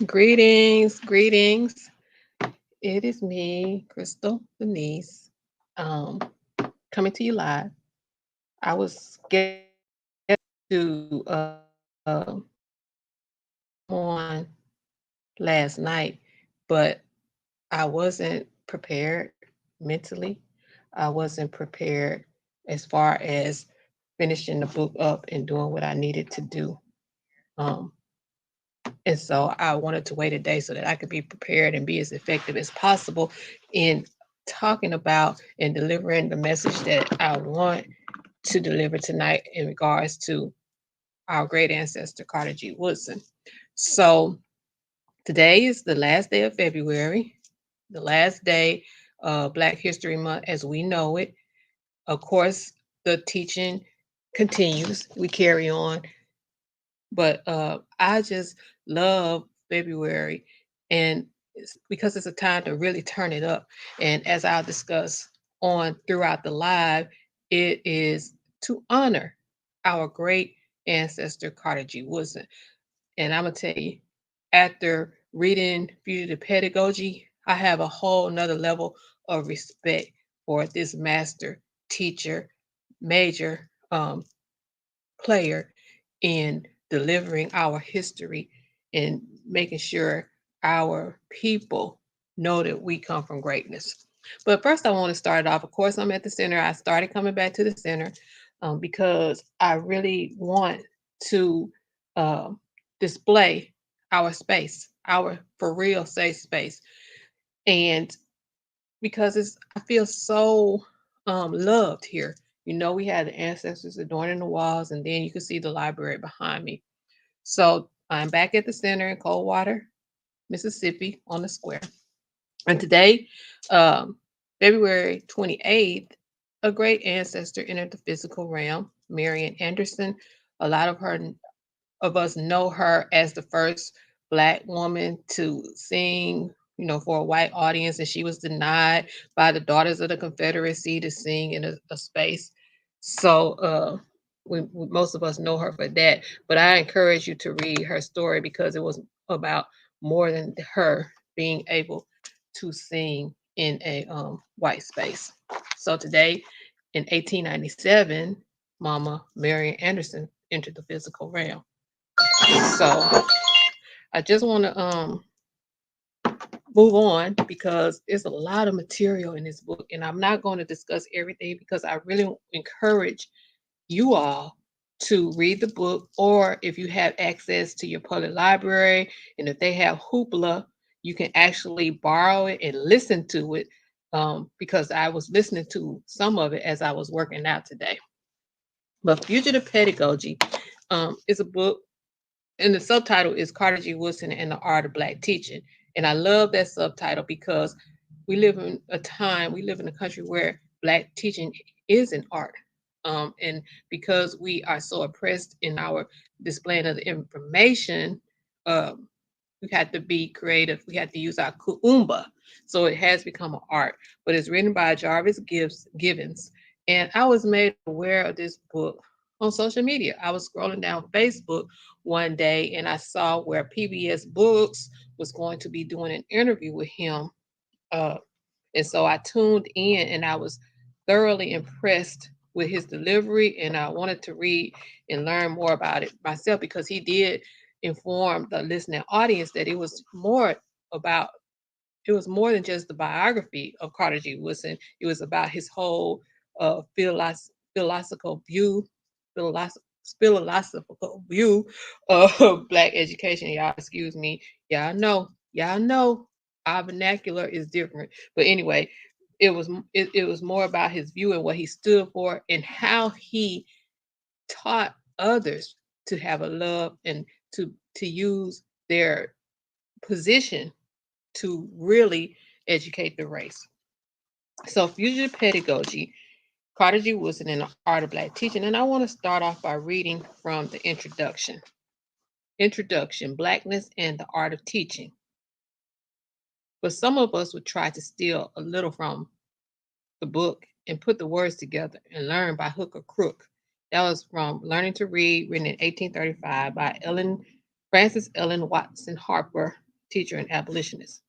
Greetings, greetings. It is me, Crystal Denise, um, coming to you live. I was scheduled to come on last night, but I wasn't prepared mentally. I wasn't prepared as far as finishing the book up and doing what I needed to do. Um, And so I wanted to wait a day so that I could be prepared and be as effective as possible in talking about and delivering the message that I want to deliver tonight in regards to our great ancestor, Carter G. Woodson. So today is the last day of February, the last day of Black History Month as we know it. Of course, the teaching continues, we carry on. But I just love February, and because it's a time to really turn it up. And as I'll discuss on throughout the live, it is to honor our great ancestor Carter G. Woodson. And I'm gonna tell you, after reading Fugitive Pedagogy, I have a whole nother level of respect for this master teacher, major player in delivering our history and making sure our people know that we come from greatness. But first, I want to start off. Of course, I'm at the center. I started coming back to the center because I really want to uh, display our space, our for real safe space, and because I feel so loved here. You know, we had the ancestors adorning the walls, and then you can see the library behind me. So I'm back at the center in Coldwater, Mississippi, on the square. And today, um, February 28th, a great ancestor entered the physical realm, Marian Anderson. A lot of us know her as the first Black woman to sing, for a white audience, and she was denied by the Daughters of the Confederacy to sing in a space. So, most of us know her for that. But I encourage you to read her story because it was about more than her being able to sing in a white space. So today, in 1897, Mama Marian Anderson entered the physical realm. So I just want to move on because there's a lot of material in this book, and I'm not going to discuss everything because I really encourage you all to read the book, or if you have access to your public library and if they have Hoopla, you can actually borrow it and listen to it because I was listening to some of it as I was working out today. But Fugitive Pedagogy is a book, and the subtitle is Carter G. Woodson and the Art of Black Teaching. And I love that subtitle because we live in a country where Black teaching is an art. And because we are so oppressed in our displaying of the information, um, we had to be creative. We had to use our kuumba. So it has become an art, but it's written by Jarvis Givens. And I was made aware of this book on social media. I was scrolling down Facebook one day and I saw where PBS Books was going to be doing an interview with him. Uh, and so I tuned in and I was thoroughly impressed with his delivery. And I wanted to read and learn more about it myself because he did inform the listening audience that about it was more than just the biography of Carter G. Woodson. It was about his whole philosophical view, philosoph- philosophical view of Black education. Y'all, excuse me. Y'all know, our vernacular is different. But anyway, it was more about his view and what he stood for and how he taught others to have a love and to use their position to really educate the race. So, fugitive pedagogy, Carter G. Woodson, and the Art of Black Teaching. And I want to start off by reading from the introduction. Introduction, Blackness and the Art of Teaching. But some of us would try to steal a little from the book and put the words together and learn by hook or crook. That was from Learning to Read, written in 1835 by Frances Ellen Watson Harper, teacher and abolitionist.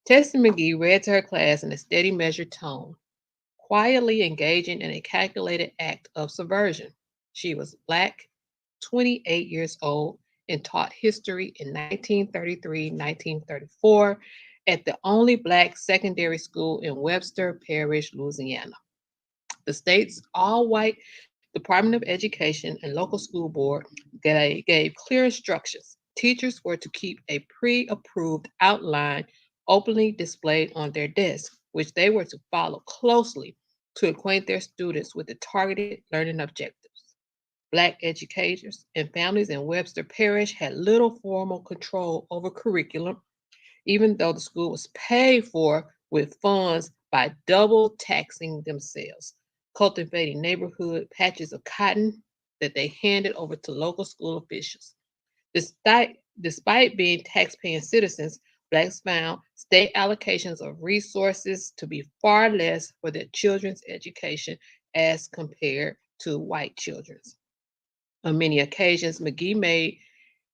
Tessie McGee read to her class in a steady, measured tone, quietly engaging in a calculated act of subversion. She was Black, 28 years old, and taught history in 1933 1934 at the only Black secondary school in Webster Parish, Louisiana. The state's all white Department of Education and local school board gave clear instructions. Teachers were to keep a pre approved outline openly displayed on their desks, which they were to follow closely to acquaint their students with the targeted learning objectives. Black educators and families in Webster Parish had little formal control over curriculum, even though the school was paid for with funds by double taxing themselves, cultivating neighborhood patches of cotton that they handed over to local school officials. Despite being tax-paying citizens, Blacks found state allocations of resources to be far less for their children's education as compared to white children's. On many occasions, McGee made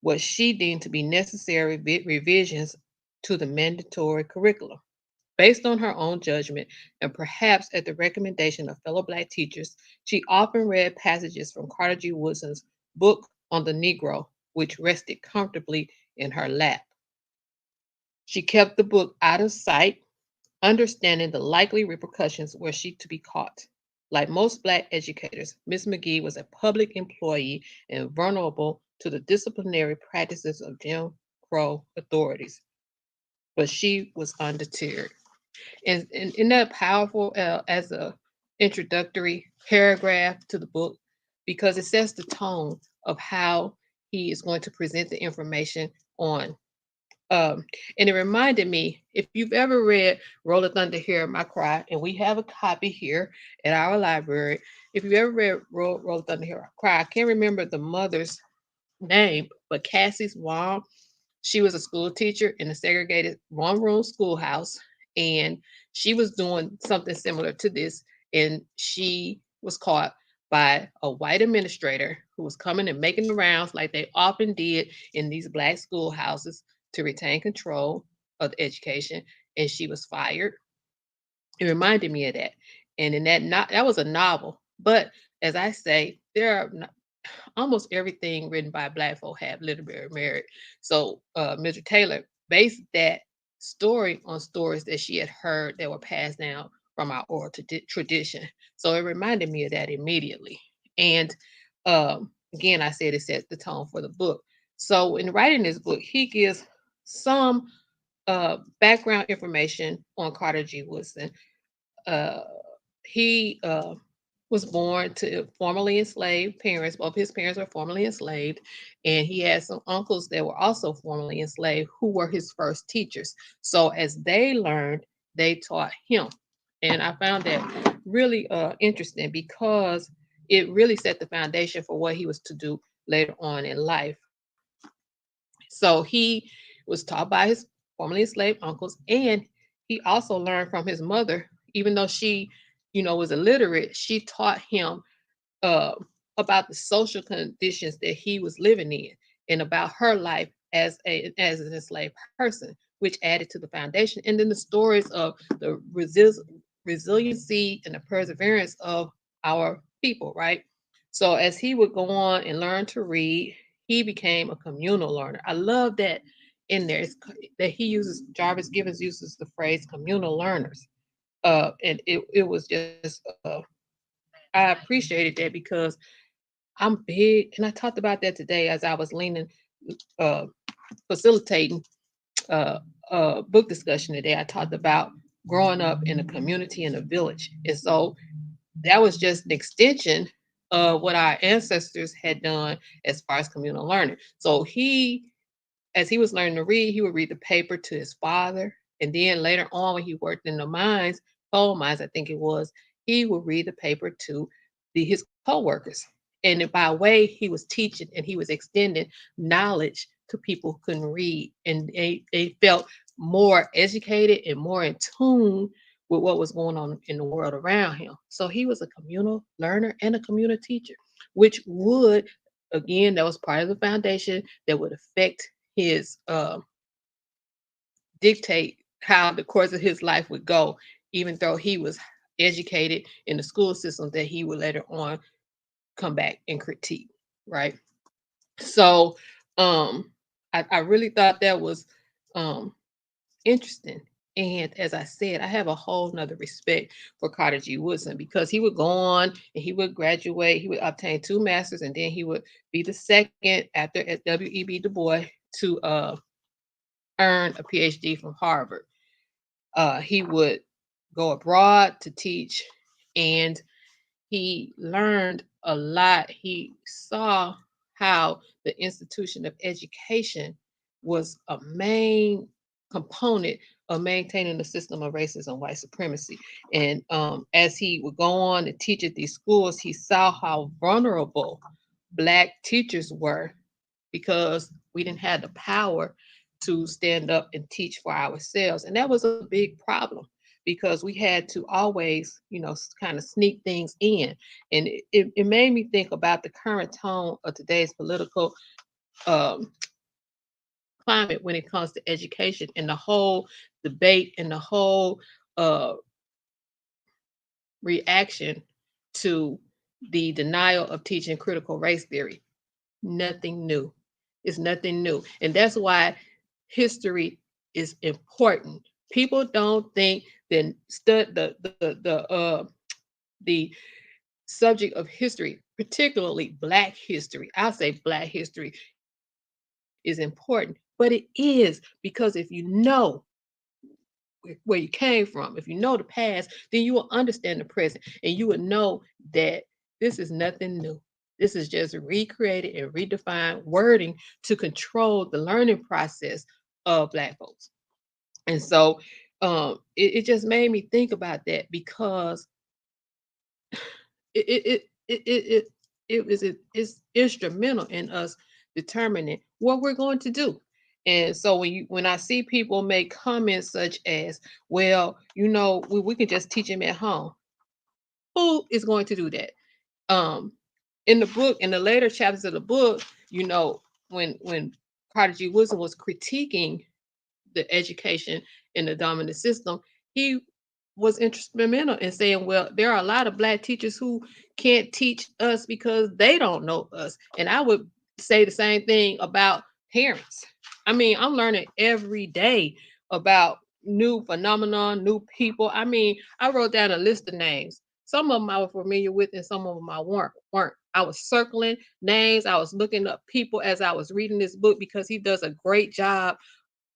what she deemed to be necessary revisions to the mandatory curriculum. Based on her own judgment, and perhaps at the recommendation of fellow Black teachers, she often read passages from Carter G. Woodson's book on the Negro, which rested comfortably in her lap. She kept the book out of sight, understanding the likely repercussions were she to be caught. Like most Black educators, Miss McGee was a public employee and vulnerable to the disciplinary practices of Jim Crow authorities, but she was undeterred. And isn't that powerful as a introductory paragraph to the book? Because it sets the tone of how he is going to present the information on. Um, and it reminded me, if you've ever read Roll of Thunder, Hear My Cry, and we have a copy here at our library. If you've ever read Roll of Thunder, Hear My Cry, I can't remember the mother's name, but Cassie's mom, she was a school teacher in a segregated one-room schoolhouse, and she was doing something similar to this, and she was caught by a white administrator who was coming and making the rounds like they often did in these Black schoolhouses to retain control of the education, and she was fired. It reminded me of that. And in that was a novel, but as I say, there are almost everything written by Black folk have literary merit. So Mr. Taylor based that story on stories that she had heard that were passed down from our oral tradition. So it reminded me of that immediately. And again, I said it sets the tone for the book. So in writing this book, he gives some background information on Carter G. Woodson. Uh, he was born to formerly enslaved parents. Both his parents were formerly enslaved, and he had some uncles that were also formerly enslaved who were his first teachers. So as they learned, they taught him, and I found that really interesting because it really set the foundation for what he was to do later on in life. So he was taught by his formerly enslaved uncles, and he also learned from his mother, even though she, was illiterate. She taught him uh, about the social conditions that he was living in, and about her life as an enslaved person, which added to the foundation. And then the stories of the resiliency and the perseverance of our people, right? So as he would go on and learn to read, he became a communal learner. I love that in there. That he uses Jarvis Gibbons uses the phrase communal learners. And it was just I appreciated that because I'm big, and I talked about that today as I was uh, facilitating uh, book discussion today. I talked about growing up in a community in a village, and so that was just an extension of what our ancestors had done as far as communal learning. So as he was learning to read, he would read the paper to his father. And then later on, when he worked in the mines, coal mines, I think it was, he would read the paper to his co-workers. And by way, he was teaching and he was extending knowledge to people who couldn't read. And they felt more educated and more in tune with what was going on in the world around him. So he was a communal learner and a communal teacher, which would, again, that was part of the foundation that would affect his dictate how the course of his life would go, even though he was educated in the school system that he would later on come back and critique, right? So I really thought that was um interesting. And as I said, I have a whole nother respect for Carter G. Woodson because he would go on and he would graduate, he would obtain two masters, and then he would be the second after at W.E.B. Du Bois to earn a PhD from Harvard. He would go abroad to teach, and he learned a lot. He saw how the institution of education was a main component of maintaining the system of racism and white supremacy. And as he would go on to teach at these schools, he saw how vulnerable Black teachers were because we didn't have the power to stand up and teach for ourselves. And that was a big problem because we had to always, kind of sneak things in. And it made me think about the current tone of today's political um, climate when it comes to education and the whole debate and the whole uh, reaction to the denial of teaching critical race theory. Nothing new. It's nothing new. And that's why history is important. People don't think that the subject of history, particularly Black history, I'll say Black history is important, but it is because if you know where you came from, if you know the past, then you will understand the present and you would know that this is nothing new. This is just recreated and redefined wording to control the learning process of Black folks. And so it just made me think about that because it it it it it, it, it's instrumental in us determining what we're going to do. And so when I see people make comments such as, well, we can just teach him at home. Who is going to do that? Um, in the book, in the later chapters of the book, when Carter G. Woodson was critiquing the education in the dominant system, he was instrumental in saying, well, there are a lot of Black teachers who can't teach us because they don't know us. And I would say the same thing about parents. I mean, I'm learning every day about new phenomenon, new people. I mean, I wrote down a list of names. Some of them I was familiar with, and some of them I weren't. I was circling names. I was looking up people as I was reading this book because he does a great job.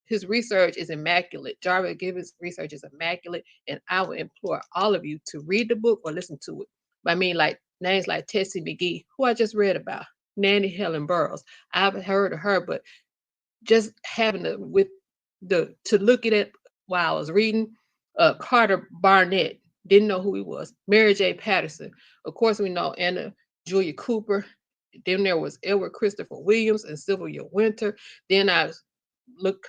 His research is immaculate. Jarvis Gibbons' research is immaculate, and I would implore all of you to read the book or listen to it. I mean, like names like Tessie McGee, who I just read about, Nanny Helen Burroughs. I've heard of her, but just having to look at it while I was reading, Carter Barnett, didn't know who he was. Mary J. Patterson, of course we know Anna Julia Cooper. Then there was Edward Christopher Williams and Sylvia Winter. Then I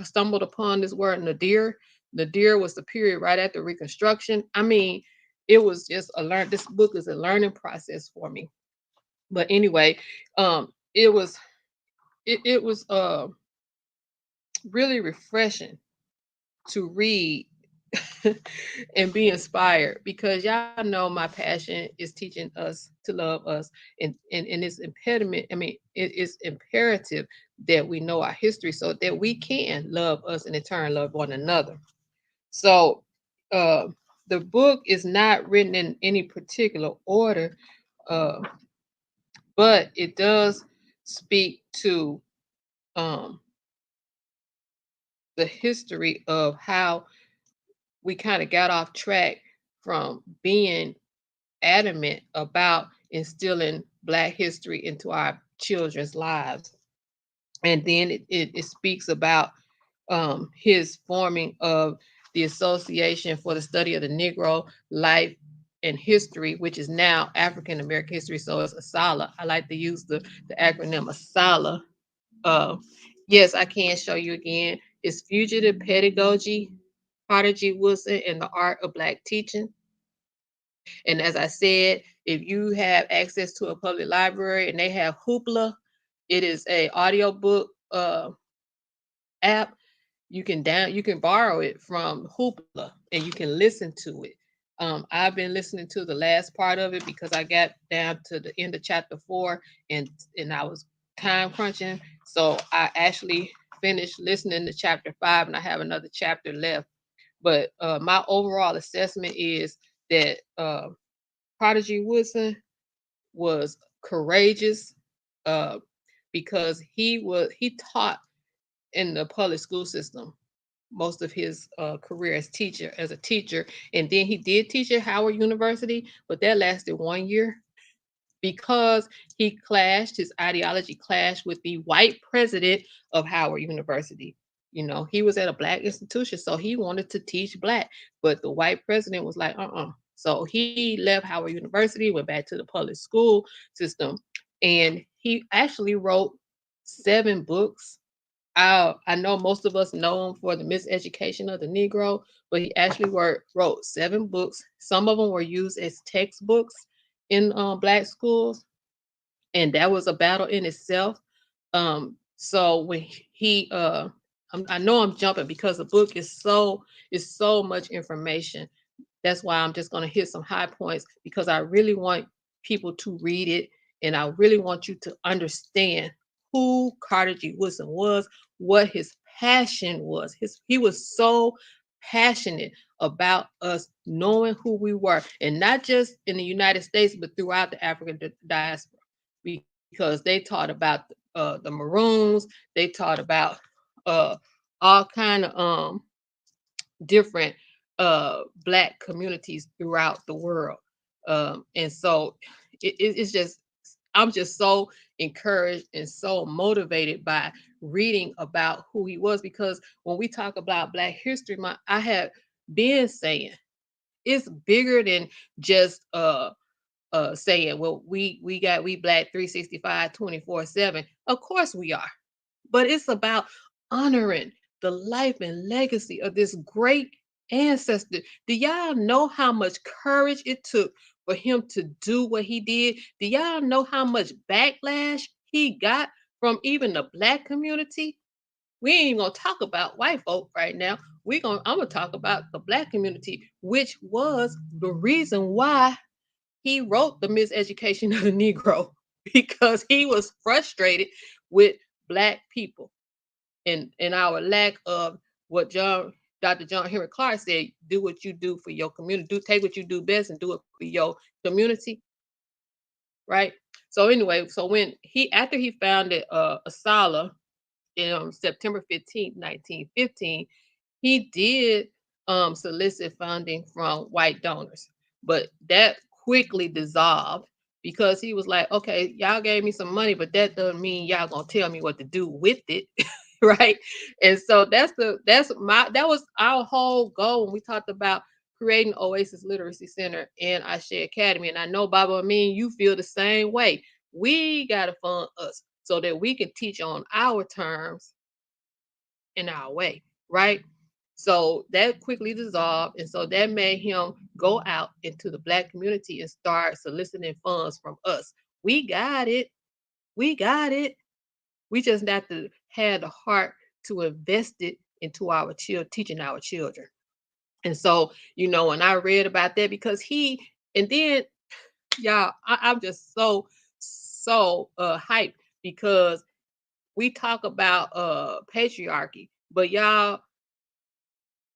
stumbled upon this word Nadir. Nadir was the period right after Reconstruction. I mean, it was just a learn. This book is a learning process for me. But anyway, it was it was really refreshing to read and be inspired because y'all know my passion is teaching us to love us, and it's impediment. I mean, it is imperative that we know our history so that we can love us and in turn love one another. So uh, the book is not written in any particular order, uh, but it does speak to um, the history of how we kind of got off track from being adamant about instilling Black history into our children's lives. And then it speaks about his forming of the Association for the Study of the Negro Life and History, which is now African American History. So it's ASALA. I like to use the acronym ASALA. Uh, yes, I can show you again. It's Fugitive Pedagogy, Carter G. Woodson, and the Art of Black Teaching. And as I said, if you have access to a public library and they have Hoopla, it is a audiobook app. you can borrow it from Hoopla and you can listen to it. I've been listening to the last part of it because I got down to the end of chapter 4 and I was time crunching. So I actually finished listening to chapter 5 and I have another chapter left. But my overall assessment is that Prodigy Woodson was courageous uh, because he taught in the public school system most of his career as a teacher, and then he did teach at Howard University, but that lasted 1 year because his ideology clashed with the white president of Howard University. You know, he was at a black institution, so he wanted to teach black, but the white president was like, So he left Howard University, went back to the public school system, and he actually wrote 7 books. I know most of us know him for the miseducation of the Negro, but he actually wrote 7 books. Some of them were used as textbooks in black schools, and that was a battle in itself. So when I know I'm jumping because the book is so much information. That's why I'm just going to hit some high points because I really want people to read it and I really want you to understand who Carter G. Woodson was, what his passion was. He was so passionate about us knowing who we were, and not just in the United States, but throughout the African diaspora, because they taught about the Maroons, they taught about uh, all kind of different black communities throughout the world. And so it's just I'm just so encouraged and so motivated by reading about who he was, because when we talk about Black History Month, I have been saying it's bigger than just saying, well, we black 365 24/7. Of course we are, but it's about honoring the life and legacy of this great ancestor. Do y'all know how much courage it took for him to do what he did? Do y'all know how much backlash he got from even the black community? We ain't even gonna talk about white folk right now. I'm gonna talk about the black community, which was the reason why he wrote The Miseducation of the Negro, because he was frustrated with black people and our lack of what Dr. John Henry Clark said: do what you do for your community, take what you do best and do it for your community, right? So anyway, so when he after he founded Asala in September 15th, 1915, he did solicit funding from white donors, but that quickly dissolved because he was like, okay, y'all gave me some money, but that doesn't mean y'all gonna tell me what to do with it. Right. And so that was our whole goal when we talked about creating Oasis Literacy Center and Ashe Academy. And I know Baba Amin, you feel the same way. We gotta fund us so that we can teach on our terms in our way, right? So that quickly dissolved. And so that made him go out into the black community and start soliciting funds from us. We got it. We got it. We just have to have the heart to invest it into our children, teaching our children. And so, when I read about that, because and then y'all, I'm just so hyped because we talk about patriarchy, but y'all,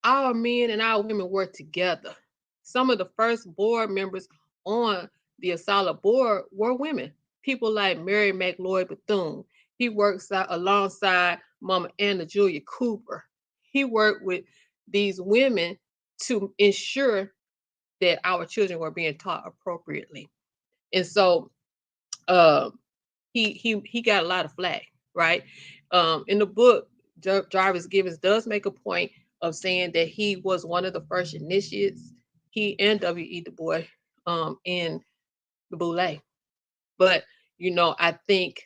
our men and our women work together. Some of the first board members on the Asala board were women. People like Mary McLeod Bethune. He works alongside Mama Anna Julia Cooper. He worked with these women to ensure that our children were being taught appropriately. And so uh, he got a lot of flack, right? In the book, Jarvis Gibbons does make a point of saying that he was one of the first initiates, he and W.E. Du Bois, in the Boule. But, I think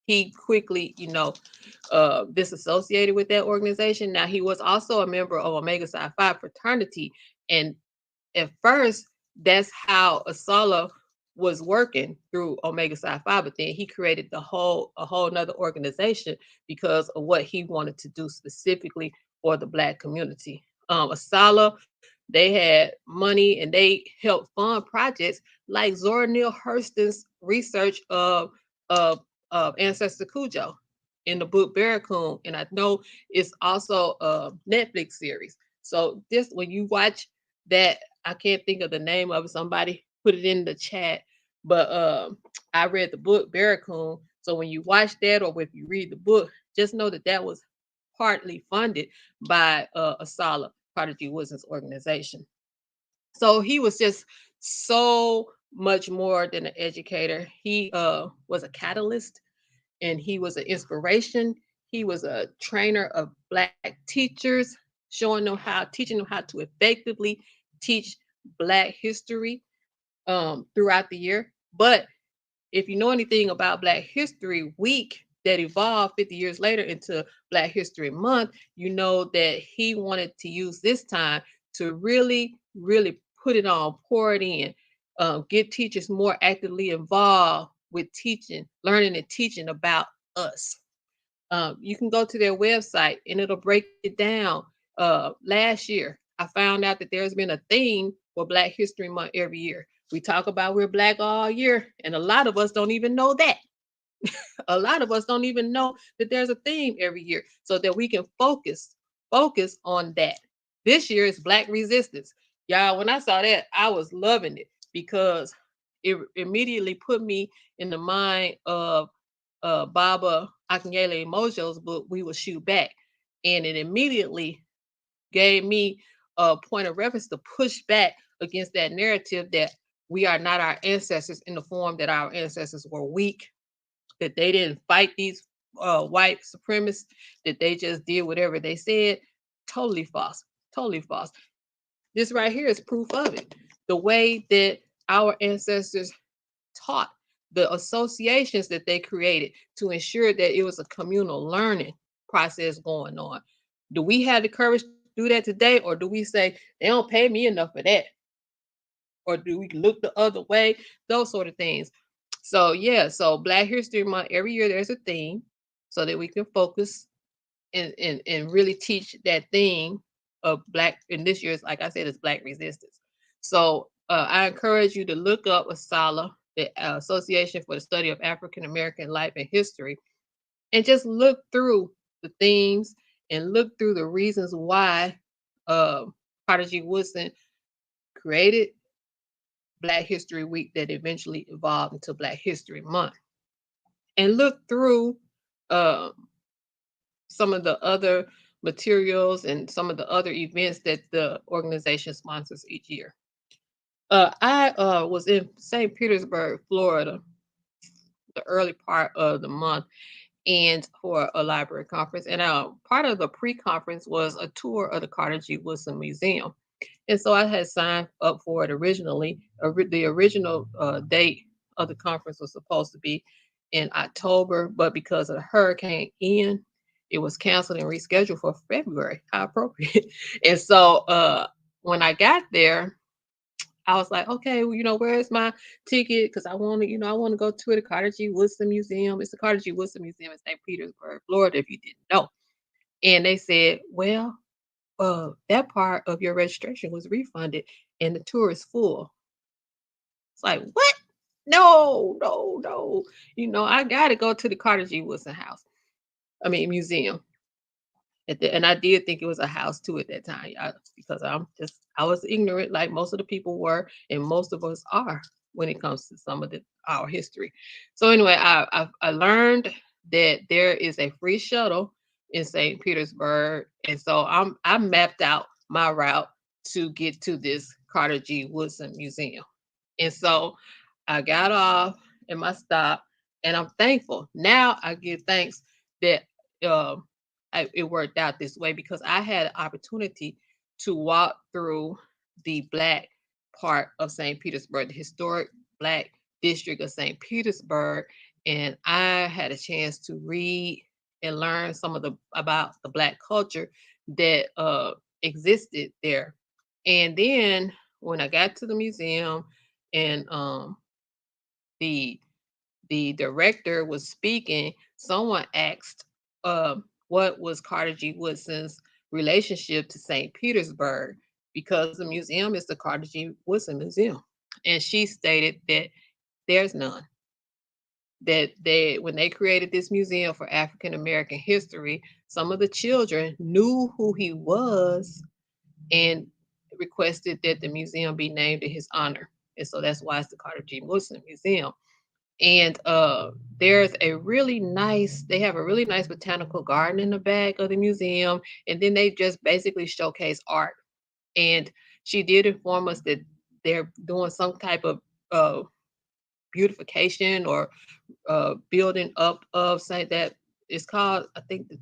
he quickly, disassociated with that organization. Now, he was also a member of Omega Psi Phi fraternity. And at first, that's how Asala was working through Omega Psi Phi, but then he created a whole nother organization because of what he wanted to do specifically for the Black community. Asala, they had money and they helped fund projects like Zora Neale Hurston's research of ancestor Cujo in the book Barracoon, and I know it's also a Netflix series. So this, when you watch that, I can't think of the name of it. Somebody put it in the chat, but I read the book Barracoon. So when you watch that, or if you read the book, just know that that was partly funded by Asala, Prodigy Woodson's organization. So he was just so much more than an educator. He was a catalyst, and he was an inspiration. He was a trainer of Black teachers, teaching them how to effectively teach Black history throughout the year. But if you know anything about Black History Week that evolved 50 years later into Black History Month, you know that he wanted to use this time to really, really put it on, pour it in, get teachers more actively involved with teaching, learning and teaching about us. You can go to their website and it'll break it down. Last year, I found out that there's been a theme for Black History Month every year. We talk about we're Black all year, and a lot of us don't even know that. A lot of us don't even know that there's a theme every year, so that we can focus on that. This year is Black Resistance. Y'all, when I saw that, I was loving it because it immediately put me in the mind of Baba Akinyele Mojo's book, We Will Shoot Back. And it immediately gave me a point of reference to push back against that narrative that we are not our ancestors, in the form that our ancestors were weak, that they didn't fight these white supremacists, that they just did whatever they said. Totally false. Totally false. This right here is proof of it. The way that our ancestors taught, the associations that they created to ensure that it was a communal learning process going on. Do we have the courage to do that today? Or do we say, they don't pay me enough for that? Or do we look the other way? Those sort of things. So, yeah, so Black History Month, every year there's a theme so that we can focus and really teach that theme of Black. And this year's, like I said, is Black Resistance. So I encourage you to look up ASALA, the Association for the Study of African American Life and History, and just look through the themes and look through the reasons why uh, Prodigy Woodson created Black History Week that eventually evolved into Black History Month, and look through uh, some of the other materials and some of the other events that the organization sponsors each year. I was in St. Petersburg, Florida, the early part of the month, and for a library conference. And part of the pre-conference was a tour of the Carter G. Woodson Museum. And so I had signed up for it originally. The original date of the conference was supposed to be in October, but because of Hurricane Ian, it was canceled and rescheduled for February. How appropriate. And so when I got there, I was like, okay, well, where's my ticket? Because I want to go to the Carter G. Woodson Museum. It's the Carter G. Woodson Museum in St. Petersburg, Florida, if you didn't know. And they said, well, that part of your registration was refunded and the tour is full. It's like, what? No, no, no. I got to go to the Carter G. Woodson museum. And I did think it was a house too at that time, because I was ignorant, like most of the people were, and most of us are when it comes to some of our history. So anyway, I learned that there is a free shuttle in St. Petersburg, and so I mapped out my route to get to this Carter G. Woodson Museum, and so I got off at my stop, and I'm thankful. Now I give thanks that um it worked out this way, because I had an opportunity to walk through the Black part of St. Petersburg, the historic Black district of St. Petersburg, and I had a chance to read and learn some of the about the Black culture that existed there. And then when I got to the museum, and the the director was speaking, someone asked what was Carter G. Woodson's relationship to St. Petersburg because the museum is the Carter G. Woodson Museum. And she stated that there's none. That they when they created this museum for African American history, some of the children knew who he was and requested that the museum be named in his honor. And so that's why it's the Carter G. Woodson Museum. And there's a really nice, they have a really nice botanical garden in the back of the museum. And then they just basically showcase art. And she did inform us that they're doing some type of uh, beautification or building up of Saint that it's called, I think the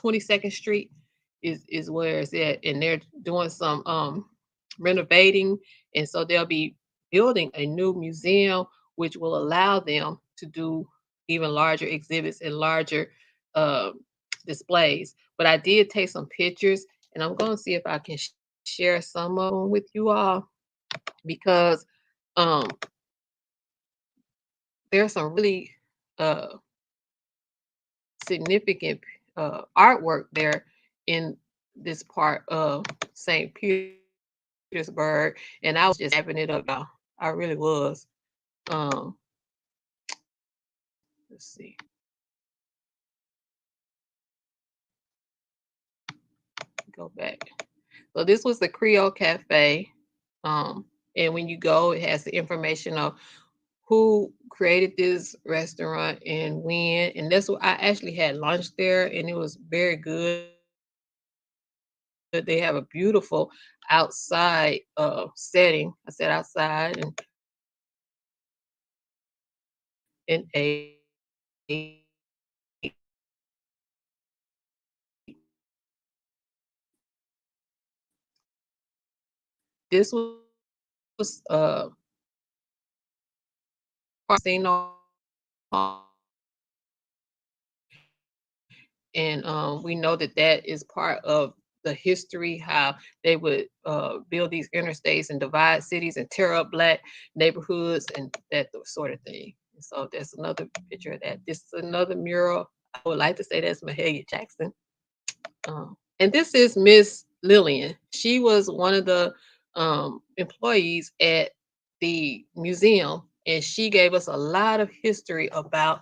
22nd Street is where it's at, and they're doing some renovating, and so they'll be building a new museum, which will allow them to do even larger exhibits and larger uh, displays. But I did take some pictures, and I'm going to see if I can share some of them with you all because um, there's some really uh, significant artwork there in this part of St. Petersburg, and I was just having it up, y'all. I really was. Um, let's see, go back. So this was the Creole Cafe, um, and when you go, it has the information of who created this restaurant and when. And that's what I actually had lunch there, and it was very good. They have a beautiful outside setting. I said outside, and this was casino, and we know that that is part of the history how they would build these interstates and divide cities and tear up black neighborhoods and that sort of thing. And so that's another picture of that. This is another mural. I would like to say that's Mahalia Jackson. And this is Miss Lillian. She was one of the employees at the museum, and she gave us a lot of history about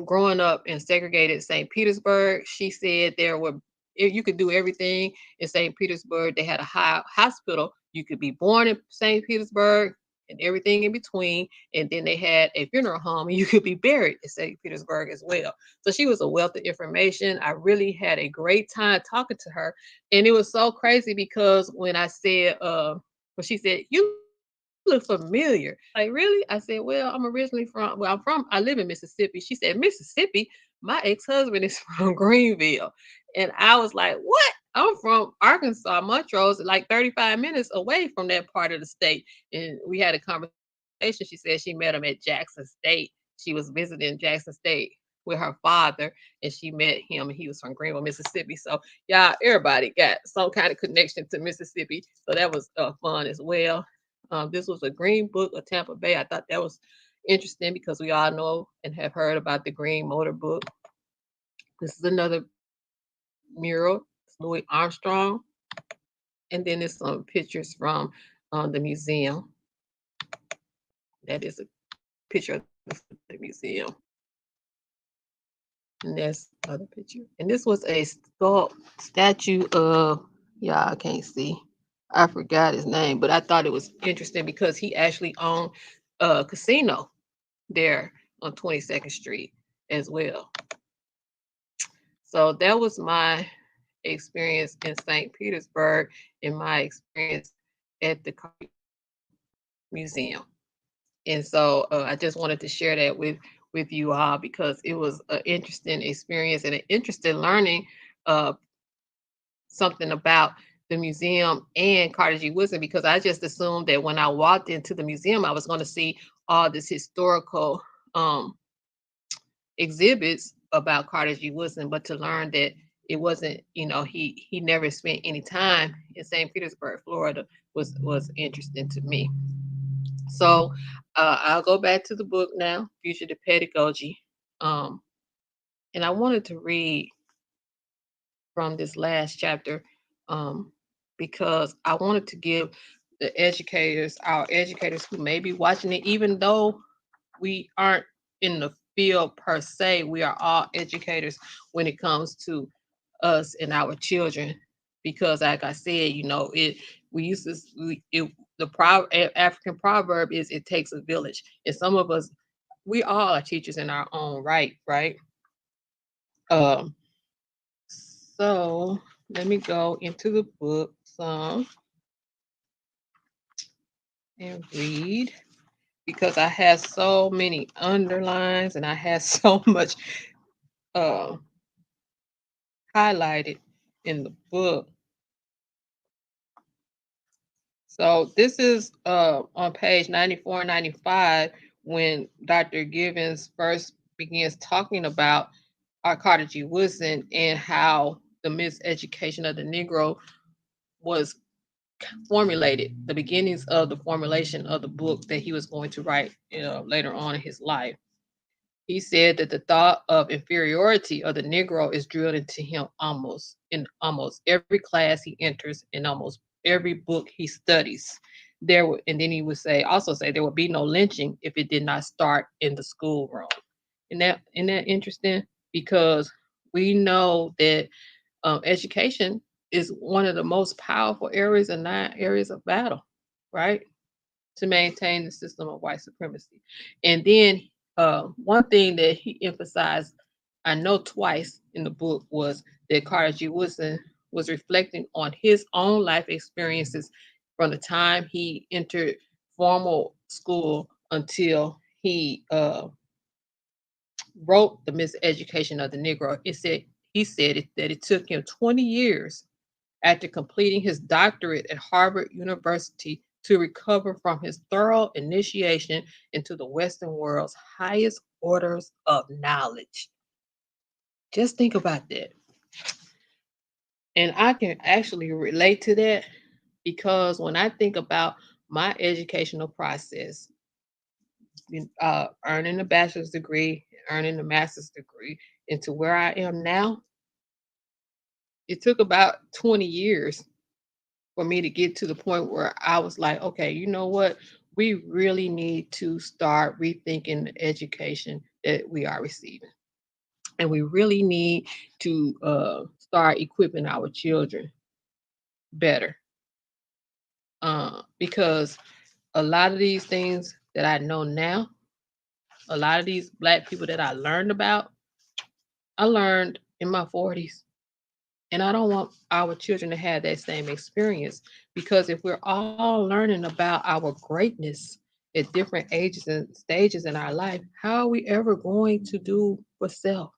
growing up in segregated St. Petersburg. She said there were you could do everything in St. Petersburg. They had a high hospital. You could be born in St. Petersburg and everything in between. And then they had a funeral home, and you could be buried in St. Petersburg as well. So she was a wealth of information. I really had a great time talking to her. And it was so crazy because when I said, when she said, "You look familiar." Like, really? I said, "Well, I'm originally from, well, I live in Mississippi." She said, "Mississippi? My ex-husband is from Greenville." And I was like, "What? I'm from Arkansas. Montrose, like 35 minutes away from that part of the state." And we had a conversation. She said she met him at Jackson State. She was visiting Jackson State with her father, and she met him, and he was from Greenville, Mississippi. So y'all, everybody got some kind of connection to Mississippi. So that was fun as well. This was a Green Book of Tampa Bay. I thought that was interesting because we all know and have heard about the Green Motor Book. This is another mural. It's Louis Armstrong. And then there's some pictures from the museum. That is a picture of the museum. And there's another picture. And this was a statue of, yeah, I can't see. I forgot his name, but I thought it was interesting because he actually owned a casino there on 22nd Street as well. So that was my experience in St. Petersburg and my experience at the museum. And so I just wanted to share that with you all because it was an interesting experience and an interesting learning uh, something about the museum and Carter G. Woodson because I just assumed that when I walked into the museum, I was going to see all this historical um, exhibits about Carter G. Woodson, but to learn that it wasn't, he never spent any time in St. Petersburg, Florida, was interesting to me. So I'll go back to the book now, Fugitive Pedagogy, um, and I wanted to read from this last chapter, um, because I wanted to give the educators, our educators who may be watching it, even though we aren't in the field per se, we are all educators when it comes to us and our children. Because, like I said, it we used to the African proverb is it takes a village, and some of us we all are teachers in our own right, right? Um, so let me go into the book some and read because I have so many underlines and I have so much uh, highlighted in the book. So this is on page 94 and 95 when Dr. Givens first begins talking about Carter G. Woodson and how the miseducation of the Negro was formulated, the beginnings of the formulation of the book that he was going to write later on in his life. He said that the thought of inferiority of the Negro is drilled into him almost every class he enters, in almost every book he studies. And then he would also say there would be no lynching if it did not start in the schoolroom. Isn't that interesting? Because we know that education is one of the most powerful areas and 9 areas of battle, right? To maintain the system of white supremacy. And then one thing that he emphasized, I know twice in the book, was that Carter G. Woodson was reflecting on his own life experiences from the time he entered formal school until he wrote The Miseducation of the Negro. He said that it took him 20 years after completing his doctorate at Harvard University to recover from his thorough initiation into the Western world's highest orders of knowledge. Just think about that. And I can actually relate to that because when I think about my educational process, earning a bachelor's degree, earning a master's degree, into where I am now, it took about 20 years for me to get to the point where I was like, okay, you know what? We really need to start rethinking the education that we are receiving. And we really need to start equipping our children better. Because a lot of these things that I know now, a lot of these Black people that I learned about, I learned in my 40s. And I don't want our children to have that same experience because if we're all learning about our greatness at different ages and stages in our life, how are we ever going to do for self?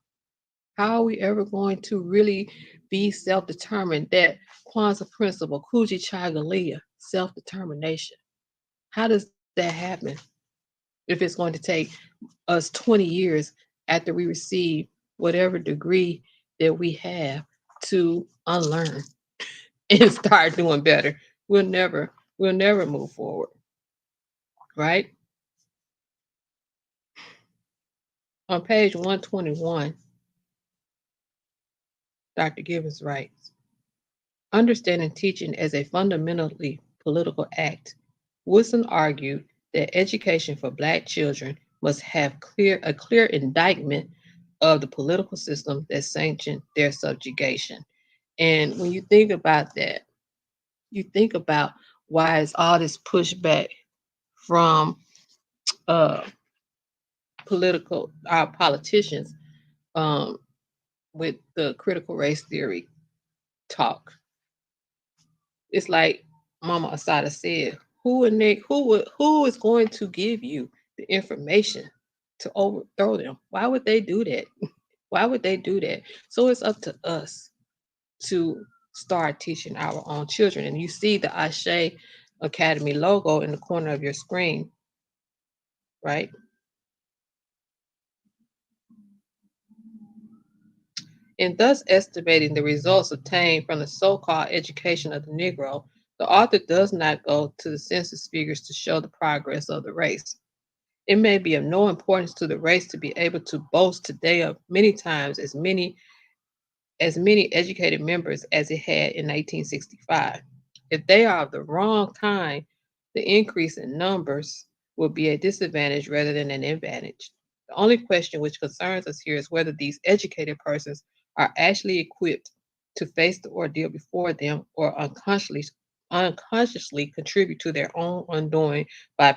How are we ever going to really be self determined? That Kwanzaa principle, Kuji Chagalia, self determination. How does that happen if it's going to take us 20 years after we receive whatever degree that we have to unlearn and start doing better? We'll never move forward, right? On page 121, Dr. Givens writes, understanding teaching as a fundamentally political act, Woodson argued that education for Black children must have a clear indictment of the political system that sanctioned their subjugation. And when you think about that, you think about why is all this pushback from uh, our politicians um, with the critical race theory talk. It's like Mama Asada said, who is going to give you the information to overthrow them? Why would they do that? Why would they do that? So it's up to us to start teaching our own children. And you see the Ashe Academy logo in the corner of your screen, right? In thus estimating the results obtained from the so-called education of the Negro, the author does not go to the census figures to show the progress of the race. It may be of no importance to the race to be able to boast today of many times as many as many educated members as it had in 1865. If they are of the wrong kind, the increase in numbers will be a disadvantage rather than an advantage. The only question which concerns us here is whether these educated persons are actually equipped to face the ordeal before them or unconsciously contribute to their own undoing by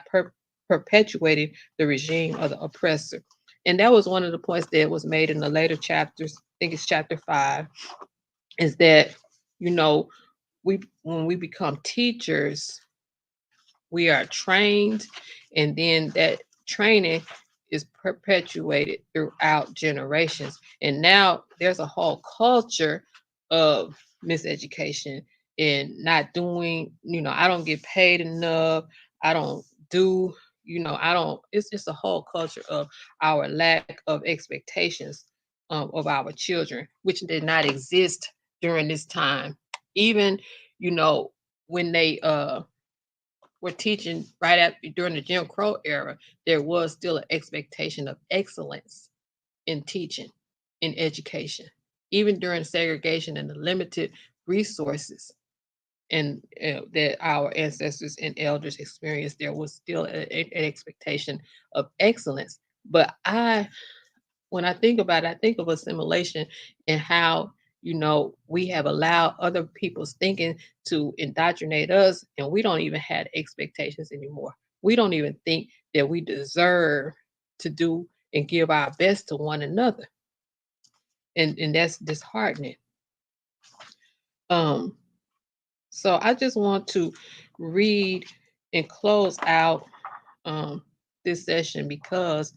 perpetuating the regime of the oppressor. And that was one of the points that was made in the later chapters. I think it's chapter 5, is that, you know, we when we become teachers, we are trained, and then that training is perpetuated throughout generations. And now there's a whole culture of miseducation and not doing, I don't get paid enough. I don't do, I don't, it's just a whole culture of our lack of expectations of our children, which did not exist during this time. Even, you know, when they were teaching right after during the Jim Crow era, there was still an expectation of excellence in teaching, in education, even during segregation and the limited resources and that our ancestors and elders experienced. There was still an expectation of excellence. But when I think about it, I think of assimilation and how, we have allowed other people's thinking to indoctrinate us, and we don't even have expectations anymore. We don't even think that we deserve to do and give our best to one another. And that's disheartening. Um, so I just want to read and close out this session because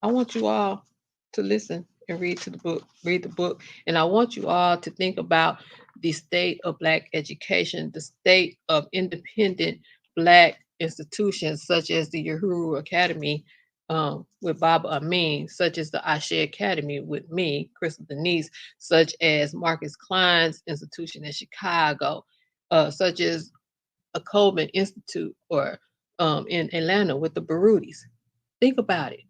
I want you all to listen and read the book. And I want you all to think about the state of Black education, the state of independent Black institutions such as the Uhuru Academy with Baba Amin, such as the Ashe Academy with me, Crystal Denise, such as Marcus Klein's institution in Chicago, such as a Coleman Institute or in Atlanta with the Barudis. Think about it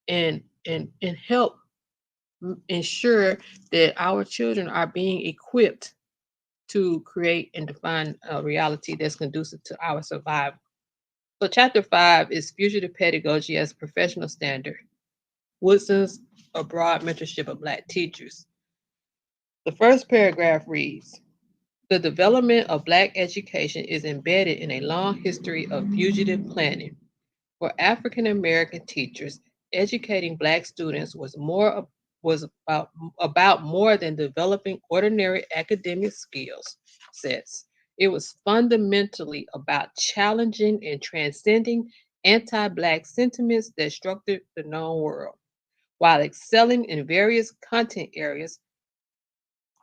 and help ensure that our children are being equipped to create and define a reality that's conducive to our survival. So, chapter 5 is fugitive pedagogy as a professional standard. Woodson's a broad mentorship of Black teachers. The first paragraph reads: the development of Black education is embedded in a long history of fugitive planning. For African American teachers, educating Black students was about more than developing ordinary academic skills sets. It was fundamentally about challenging and transcending anti-Black sentiments that structured the known world. While excelling in various content areas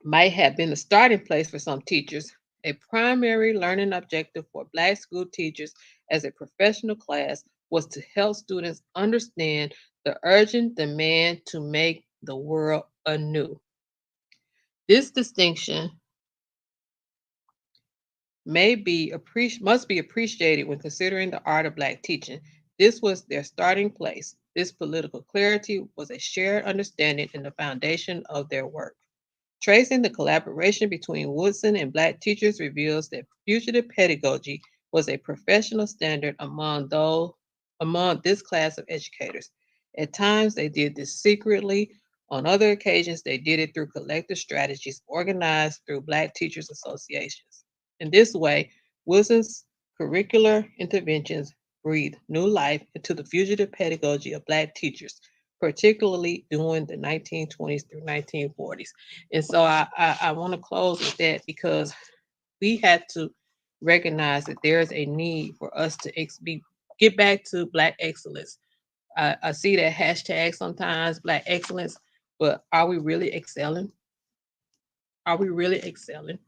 might have been the starting place for some teachers, a primary learning objective for Black school teachers as a professional class was to help students understand the urgent demand to make the world anew. This distinction must be appreciated when considering the art of Black teaching. This was their starting place. This political clarity was a shared understanding and the foundation of their work. Tracing the collaboration between Woodson and Black teachers reveals that fugitive pedagogy was a professional standard among this class of educators. At times, they did this secretly. On other occasions, they did it through collective strategies organized through Black Teachers Associations. In this way, Woodson's curricular interventions breathed new life into the fugitive pedagogy of Black teachers, particularly during the 1920s through 1940s. And so I want to close with that because we have to recognize that there is a need for us to get back to Black excellence. I see that hashtag sometimes, Black excellence, but are we really excelling? Are we really excelling?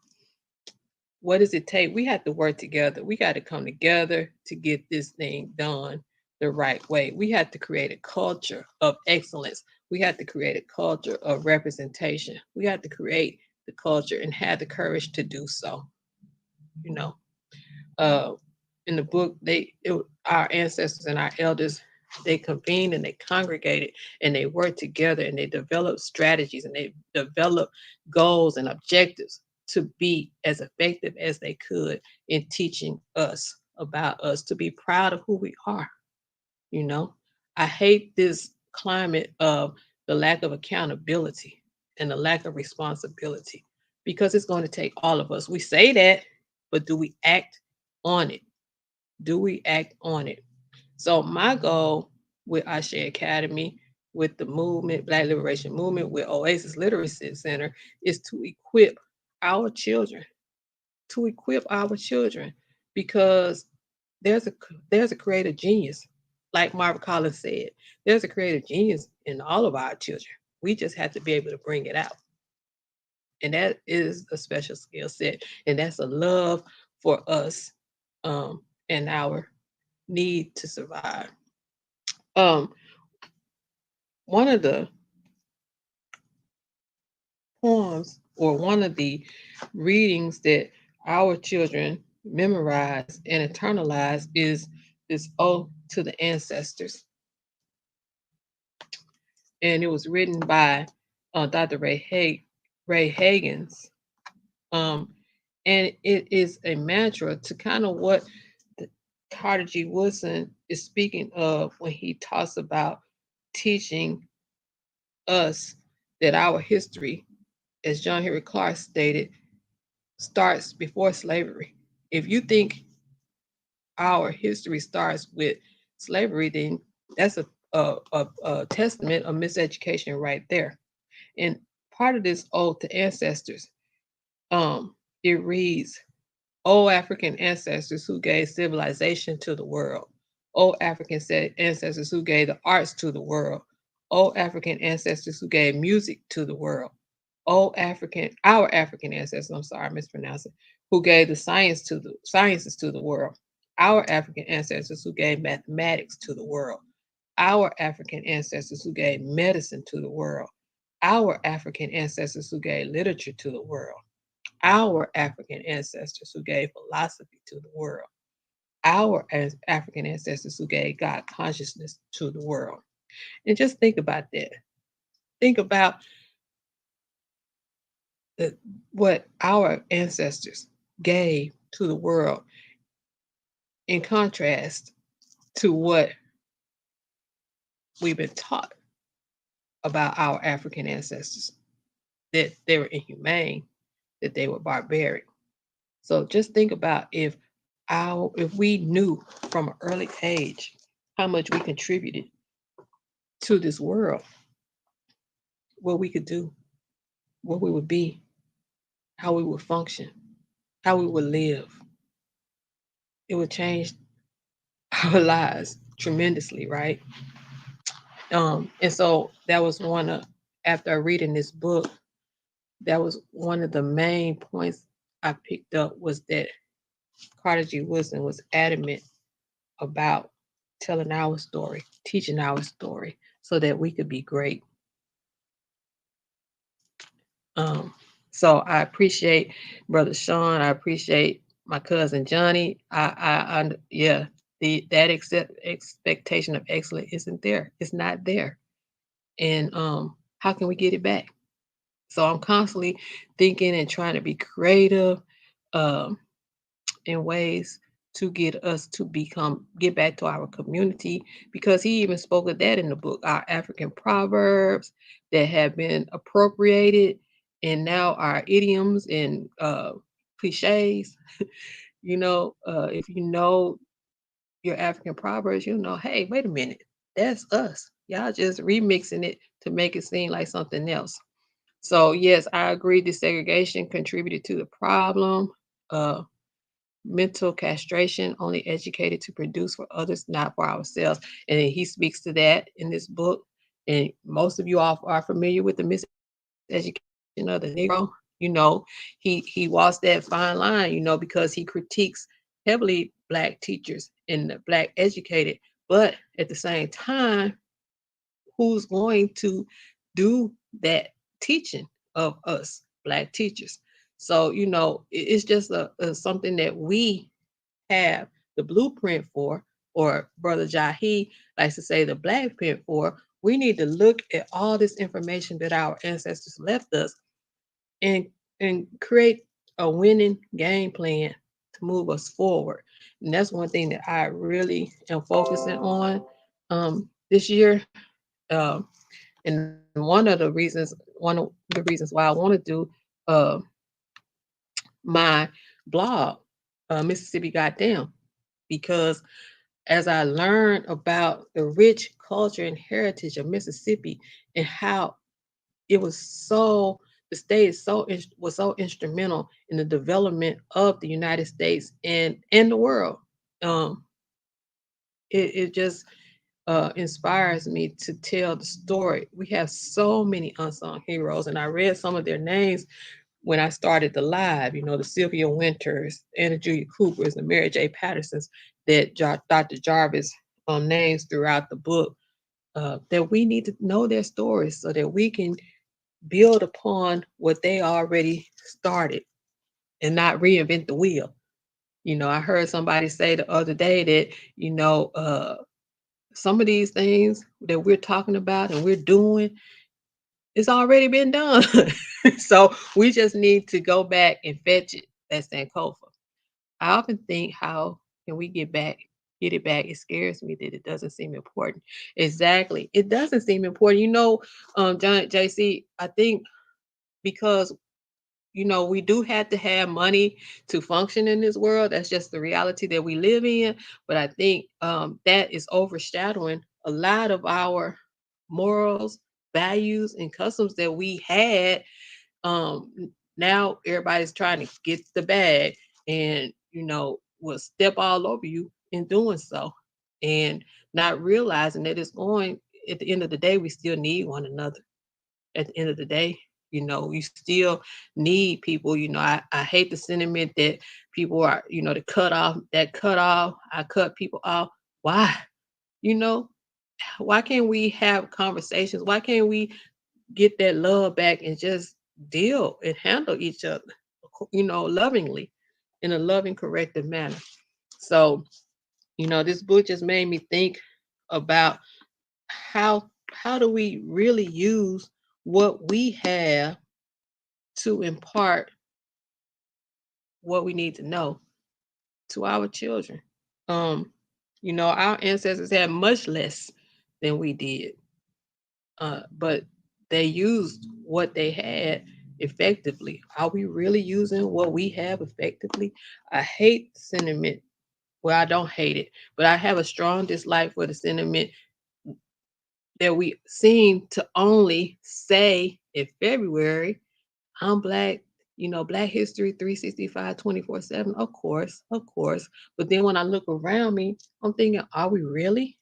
What does it take? We have to work together. We got to come together to get this thing done the right way. We have to create a culture of excellence. We have to create a culture of representation. We have to create the culture and have the courage to do so. You know, uh, in the book, our ancestors and our elders They convened and they congregated and they worked together and they developed strategies and they developed goals and objectives to be as effective as they could in teaching us about us, to be proud of who we are. You know, I hate this climate of the lack of accountability and the lack of responsibility because it's going to take all of us. We say that, but do we act on it? Do we act on it? So my goal with Ashe Academy, with the movement, Black Liberation Movement, with Oasis Literacy Center, is to equip our children, to equip our children, because there's a creative genius, like Marva Collins said. There's a creative genius in all of our children. We just have to be able to bring it out, and that is a special skill set, and that's a love for us, and our need to survive. Um, One of the poems or one of the readings that our children memorize and internalize is this ode to the ancestors, and it was written by Dr. Ray Hagens, um, and it is a mantra to kind of what the, Carter G. Woodson is speaking of when he talks about teaching us that our history, as John Henry Clark stated, starts before slavery. If you think our history starts with slavery, then that's a testament of miseducation right there. And part of this ode to ancestors, um, it reads, "O African ancestors who gave civilization to the world. O African ancestors who gave the arts to the world. O African ancestors who gave music to the world. Our African ancestors, I'm sorry, I mispronounced it, who gave the sciences to the world. Our African ancestors who gave mathematics to the world. Our African ancestors who gave medicine to the world. Our African ancestors who gave literature to the world. Our African ancestors who gave philosophy to the world. Our African ancestors who gave God consciousness to the world." And just think about that. Think about the, what our ancestors gave to the world in contrast to what we've been taught about our African ancestors, that they were inhumane, that they were barbaric. So just think about if we knew from an early age how much we contributed to this world, what we could do, what we would be, how we would function, how we would live. It would change our lives tremendously, right? And so that was one of, after reading this book, that was one of the main points I picked up, was that Carter G. Woodson was adamant about telling our story, teaching our story, so that we could be great. Um, so I appreciate Brother Sean. I appreciate my cousin Johnny. Yeah, that expectation of excellence isn't there. It's not there. And how can we get it back? So I'm constantly thinking and trying to be creative, um, in ways to get us to get back to our community, because he even spoke of that in the book, our African proverbs that have been appropriated and now our idioms and cliches. If you know your African proverbs, you know, hey, wait a minute, that's us. Y'all just remixing it to make it seem like something else. So yes, I agree. Desegregation contributed to the problem. Uh, Mental castration, only educated to produce for others, not for ourselves. And he speaks to that in this book. And most of you all are familiar with the miseducation of the Negro. You know, he walks that fine line, because he critiques heavily Black teachers and the Black educated, but at the same time, who's going to do that teaching of us Black teachers? So, it's just a something that we have the blueprint for, or Brother Jahi likes to say, the black pen for, we need to look at all this information that our ancestors left us and create a winning game plan to move us forward. And that's one thing that I really am focusing on this year. Um, and one of the reasons why I want to do uh, my blog, Mississippi Goddamn, because as I learned about the rich culture and heritage of Mississippi and how it was so the state is was so instrumental in the development of the United States and the world. Um, it just inspires me to tell the story. We have so many unsung heroes, and I read some of their names when I started the live. You know, the Sylvia Winters, Anna Julia Coopers, and Mary J. Pattersons that Dr. Jarvis names throughout the book. That we need to know their stories so that we can build upon what they already started and not reinvent the wheel. You know, I heard somebody say the other day that, some of these things that we're talking about and we're doing, it's already been done. So we just need to go back and fetch it. That's Sankofa. I often think, how can we get it back? It scares me that it doesn't seem important. Exactly. It doesn't seem important. John JC, I think because we do have to have money to function in this world. That's just the reality that we live in. But I think that is overshadowing a lot of our morals, values, and customs that we had. Now everybody's trying to get the bag and, will step all over you in doing so, and not realizing that it's going, at the end of the day, we still need one another. At the end of the day, you still need people. I hate the sentiment that people are, cut off, I cut people off. Why? You know, why can't we have conversations? Why can't we get that love back and just deal and handle each other, lovingly, in a loving, corrective manner? So, this book just made me think about how do we really use what we have to impart what we need to know to our children. Um, our ancestors had much less than we did, but they used what they had effectively. Are we really using what we have effectively? I hate sentiment. Well, I don't hate it, but I have a strong dislike for the sentiment that we seem to only say in February. I'm black, Black History 365, 24/7. Of course, of course. But then when I look around me, I'm thinking, are we really?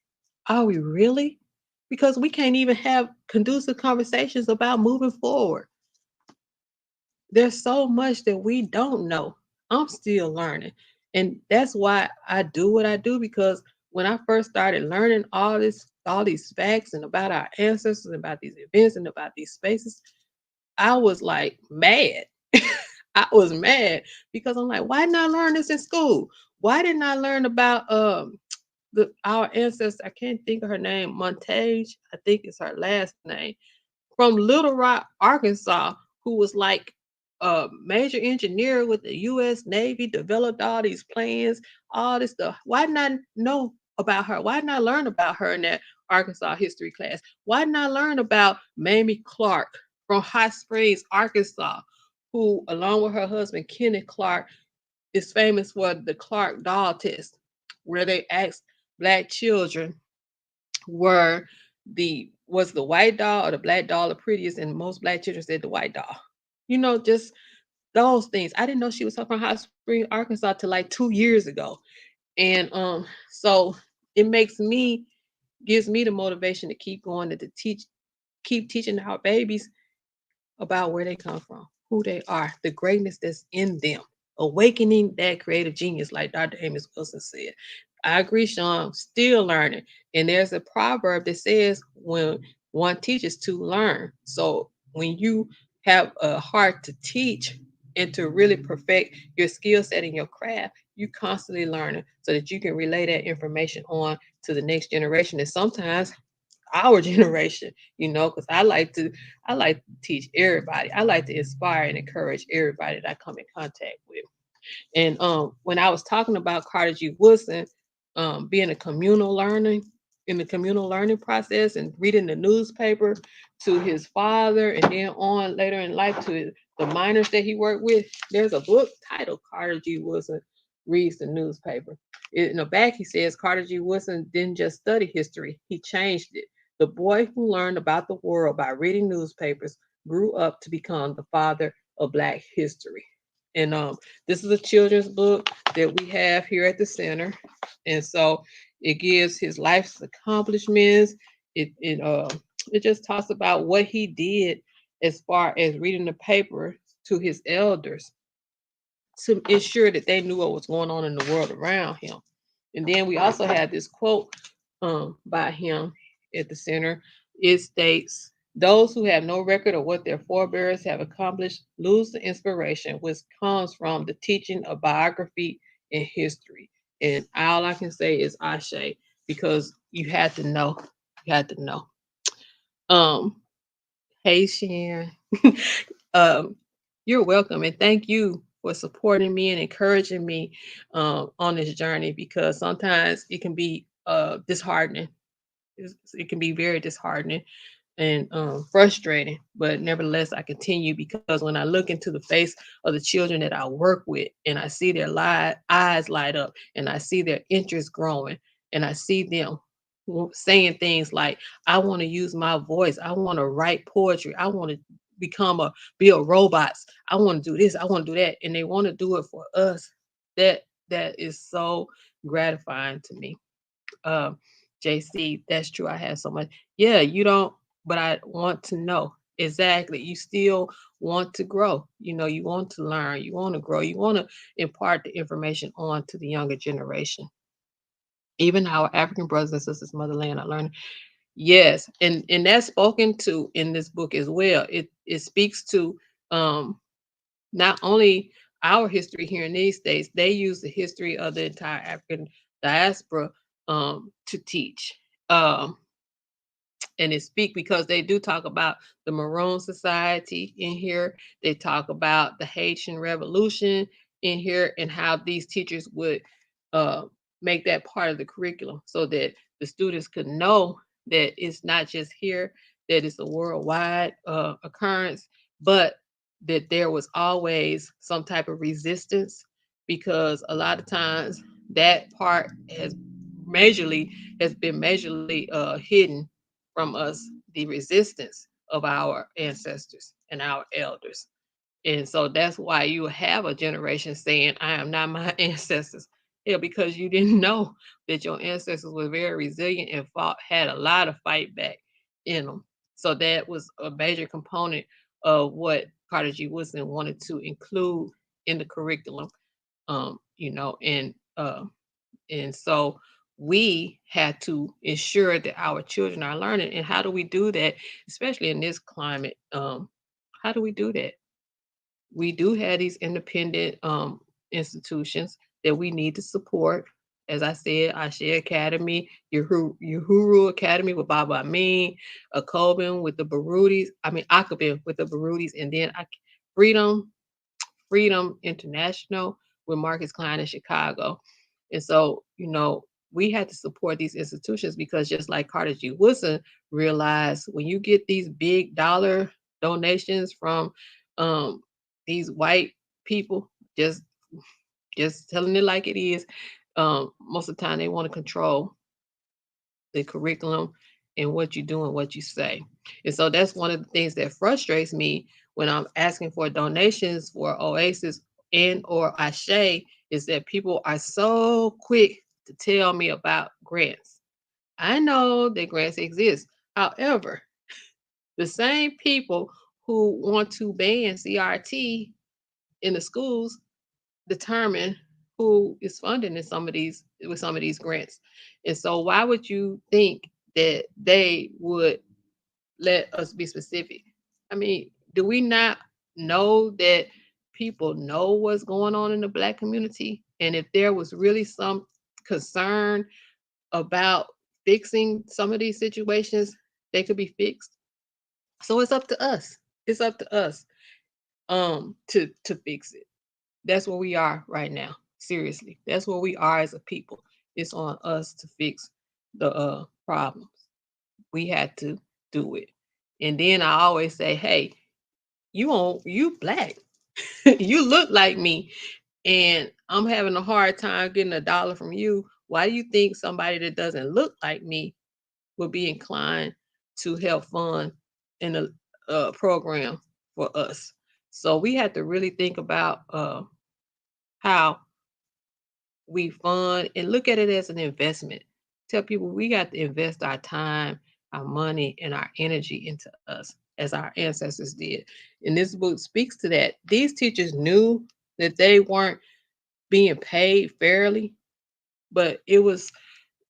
Are we really? Because we can't even have conducive conversations about moving forward. There's so much that we don't know. I'm still learning. And that's why I do what I do, because when I first started learning all these facts and about our ancestors and about these events and about these spaces, I was like mad. I was mad because I'm like, why didn't I learn this in school? Why didn't I learn about our ancestor? I can't think of her name, Montage, I think it's her last name, from Little Rock, Arkansas, who was like a major engineer with the US Navy, developed all these plans, all this stuff. Why didn't I know about her? Why didn't I learn about her in that Arkansas history class? Why didn't I learn about Mamie Clark from Hot Springs, Arkansas, who, along with her husband, Kenneth Clark, is famous for the Clark doll test, where they asked Black children, were was the white doll or the black doll the prettiest, and most Black children said the white doll. Just those things. I didn't know she was from Hot Spring, Arkansas till like 2 years ago. And so it gives me the motivation to keep going and to keep teaching our babies about where they come from, who they are, the greatness that's in them, awakening that creative genius, like Dr. Amos Wilson said. I agree, Sean, still learning. And there's a proverb that says, when one teaches to learn. So when you have a heart to teach, And to really perfect your skill set in your craft, you constantly learning so that you can relay that information on to the next generation. And sometimes our generation, because I like to teach everybody. I like to inspire and encourage everybody that I come in contact with. And when I was talking about Carter G. Woodson being a communal learning in the communal learning process and reading the newspaper to his father and then on later in life to the minors that he worked with, there's a book titled Carter G. Woodson Reads the Newspaper. In the back, he says Carter G. Woodson didn't just study history, he changed it. The boy who learned about the world by reading newspapers grew up to become the father of Black history. And this is a children's book that we have here at the center. And so it gives his life's accomplishments. It just talks about what he did as far as reading the paper to his elders to ensure that they knew what was going on in the world around him. And then we also have this quote by him at the center. It states, "Those who have no record of what their forebears have accomplished lose the inspiration which comes from the teaching of biography and history." And all I can say is Ashe, because you had to know. You had to know. Um, hey Sharon. um, you're welcome, and thank you for supporting me and encouraging me on this journey because sometimes it can be disheartening. It can be very disheartening and frustrating, but nevertheless, I continue because when I look into the face of the children that I work with and I see their eyes light up and I see their interest growing and I see them saying things like, I want to use my voice, I want to write poetry, I want to build robots, I want to do this, I want to do that, and they want to do it for us. That is so gratifying to me. um JC, that's true. I have so much. Yeah, you don't, but I want to know. Exactly. You still want to grow. You want to learn, you want to grow, you want to impart the information on to the younger generation. Even our African brothers and sisters, motherland are learning. Yes, and that's spoken to in this book as well. It speaks to um not only our history here in these states, they use the history of the entire African diaspora to teach. Um, and it speak because they do talk about the Maroon Society in here. They talk about the Haitian Revolution in here and how these teachers would uh, make that part of the curriculum so that the students could know that it's not just here, that it's a worldwide occurrence, but that there was always some type of resistance because a lot of times that part majorly has been majorly hidden from us, the resistance of our ancestors and our elders. And so that's why you have a generation saying, I am not my ancestors. Yeah, because you didn't know that your ancestors were very resilient and had a lot of fight back in them. So that was a major component of what Carter G. Woodson wanted to include in the curriculum. And so we had to ensure that our children are learning. And how do we do that, especially in this climate? How do we do that? We do have these independent institutions that we need to support. As I said, Ashe Academy, Uhuru Academy with Baba Amin, Akobin with the Barudis, Akabin with the Barudis, and then Freedom International with Marcus Klein in Chicago. And so, we had to support these institutions because just like Carter G. Woodson realized when you get these big dollar donations from um, these white people, just just telling it like it is, most of the time they want to control the curriculum and what you do and what you say. And so that's one of the things that frustrates me when I'm asking for donations for Oasis and or Ashe is that people are so quick to tell me about grants. I know that grants exist. However, the same people who want to ban CRT in the schools determine who is funding in some of these with some of these grants. And so why would you think that they would let us be specific? I mean, do we not know that people know what's going on in the Black community, and if there was really some concern about fixing some of these situations, they could be fixed. So it's up to us. It's up to us to fix it. That's where we are right now. Seriously. That's where we are as a people. It's on us to fix the problems. We had to do it. And then I always say, hey, you Black. You look like me. And I'm having a hard time getting $1 from you. Why do you think somebody that doesn't look like me would be inclined to help fund in a program for us? So we have to really think about how we fund and look at it as an investment. Tell people we got to invest our time, our money, and our energy into us as our ancestors did. And this book speaks to that. These teachers knew that they weren't being paid fairly, but it was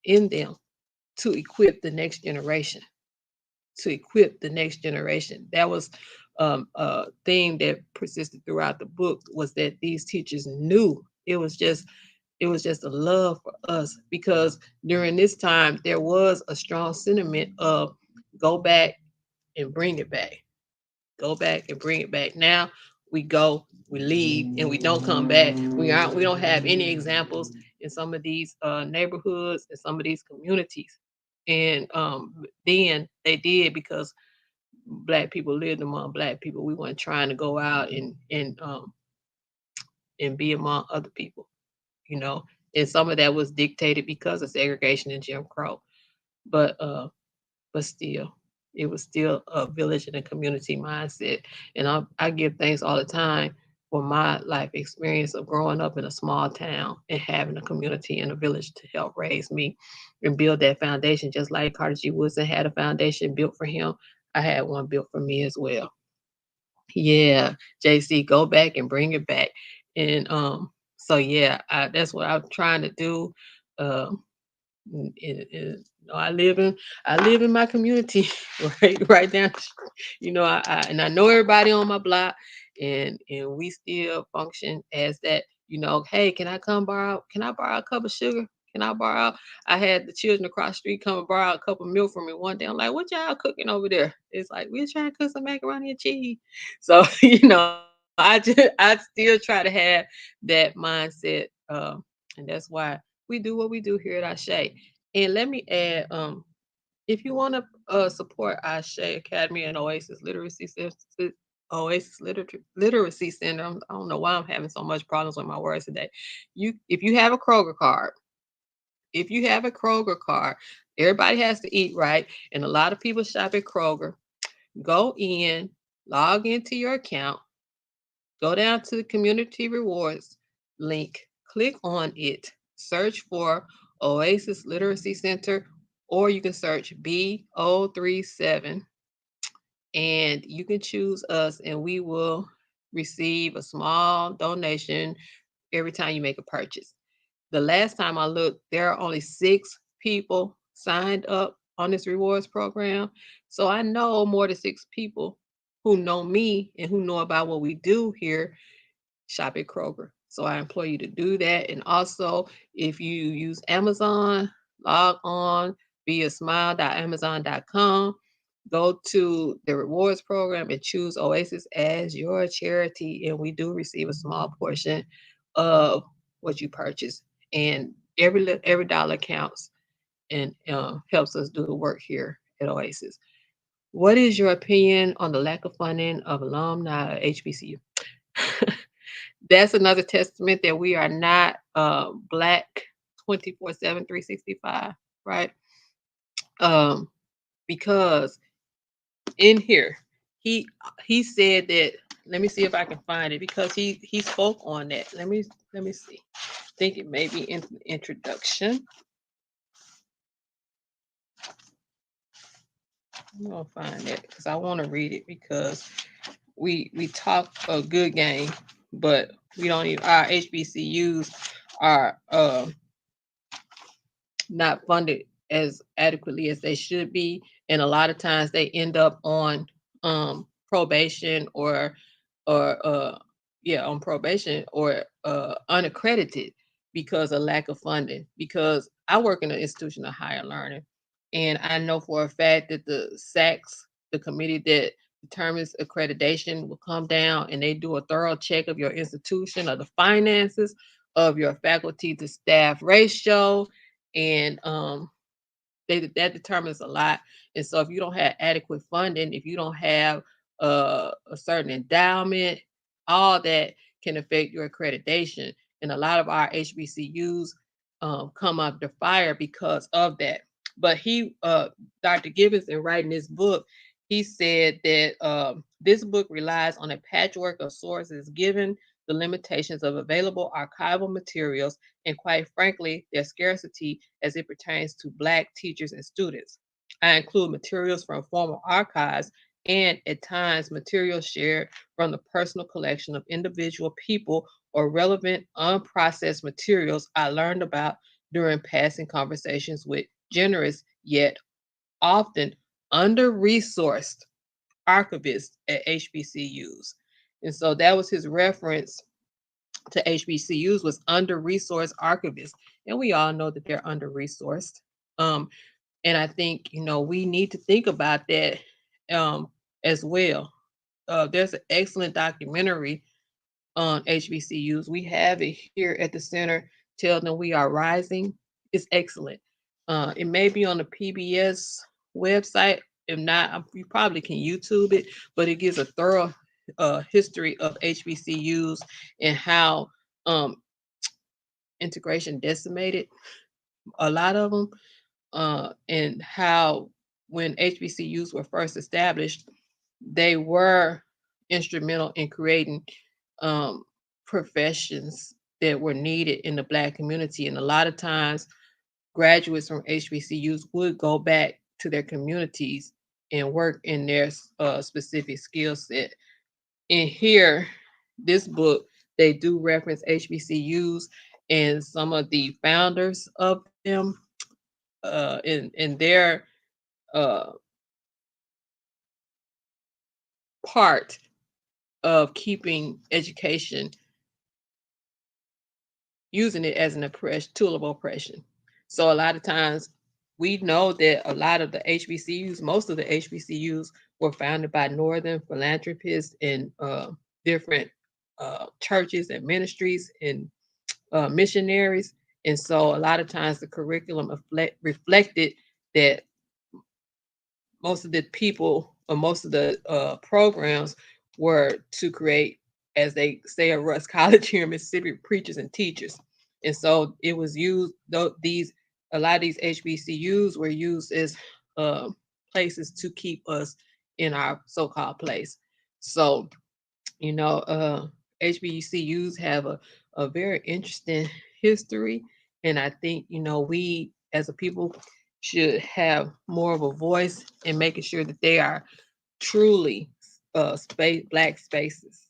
in them to equip the next generation, to equip the next generation. That was a theme that persisted throughout the book, was that these teachers knew it was just a love for us, because during this time there was a strong sentiment of go back and bring it back, go back and bring it back. Now we go, we leave, and we don't come back. We don't have any examples in some of these neighborhoods and some of these communities. And then they did because Black people lived among Black people. We weren't trying to go out and be among other people, you know. And some of that was dictated because of segregation and Jim Crow. But still, it was still a village and a community mindset. And I give thanks all the time for my life experience of growing up in a small town and having a community and a village to help raise me and build that foundation. Just like Carter G. Woodson had a foundation built for him, I had one built for me as well. Yeah, JC, go back and bring it back. And so yeah, that's what I'm trying to do. Um, no, I live in my community, right down. I know everybody on my block, and we still function as that. Hey, Can I borrow a cup of sugar? Can I borrow? I had the children across the street come and borrow a cup of milk from me one day. I'm like, what y'all cooking over there? It's like we're trying to cook some macaroni and cheese. So I still try to have that mindset, and that's why we do what we do here at Ashe. And let me add, if you want to support Ashe Academy and Oasis Literacy Center, I don't know why I'm having so much problems with my words today. If you have a Kroger card, everybody has to eat, right? And a lot of people shop at Kroger. Go in, log into your account, go down to the community rewards link, click on it, search for Oasis Literacy Center, or you can search B037 and you can choose us, and we will receive a small donation every time you make a purchase. The last time I looked, there are only 6 people signed up on this rewards program. So I know more than 6 people who know me and who know about what we do here shop at Kroger. So I implore you to do that. And also, if you use Amazon, log on via smile.amazon.com, go to the rewards program and choose Oasis as your charity. And we do receive a small portion of what you purchase. And every dollar counts and helps us do the work here at Oasis. What is your opinion on the lack of funding of alumni at HBCU? That's another testament that we are not Black 24/7, 365, right? Um, because in here, he he said that. Let me see if I can find it, because he spoke on that. Let me see. I think it may be in the introduction. I'm gonna find it because I want to read it, because we talk a good game, but we don't even our HBCUs are not funded as adequately as they should be, and a lot of times they end up on probation or yeah, on probation or unaccredited because of lack of funding. Because I work in an institution of higher learning, and I know for a fact that the SACS, the committee that determines accreditation, will come down and they do a thorough check of your institution, of the finances, of your faculty to staff ratio, and that determines a lot. And so if you don't have adequate funding, if you don't have a certain endowment, all that can affect your accreditation. And a lot of our HBCUs come under fire because of that. But Dr. Gibbons, in writing this book, he said that this book relies on a patchwork of sources given the limitations of available archival materials and, quite frankly, their scarcity as it pertains to Black teachers and students. I include materials from formal archives and, at times, materials shared from the personal collection of individual people or relevant unprocessed materials I learned about during passing conversations with generous yet often under resourced archivists at HBCUs. And so that was his reference to HBCUs, was under-resourced archivists. And we all know that they're under-resourced. Um, and I think, we need to think about that um, as well. There's an excellent documentary on HBCUs. We have it here at the center. Tell them we are rising. It's excellent. It may be on the PBS website. If not, you probably can YouTube it, but it gives a thorough history of HBCUs and how um, integration decimated a lot of them, and how when HBCUs were first established, they were instrumental in creating um, professions that were needed in the Black community. And a lot of times, graduates from HBCUs would go back to their communities and work in their specific skill set. And here, this book, they do reference HBCUs and some of the founders of them in their uh, part of keeping education, using it as an tool of oppression. So a lot of times we know that a lot of the HBCUs, most of the HBCUs were founded by Northern philanthropists and different churches and ministries and missionaries. And so a lot of times the curriculum reflected that most of the people or most of the programs were to create, as they say at Russ College here in Mississippi, preachers and teachers. And so it was used, though these a lot of these HBCUs were used as uh, places to keep us in our so-called place. So, you know, HBCUs have a very interesting history. And I think, we as a people should have more of a voice in making sure that they are truly Black spaces,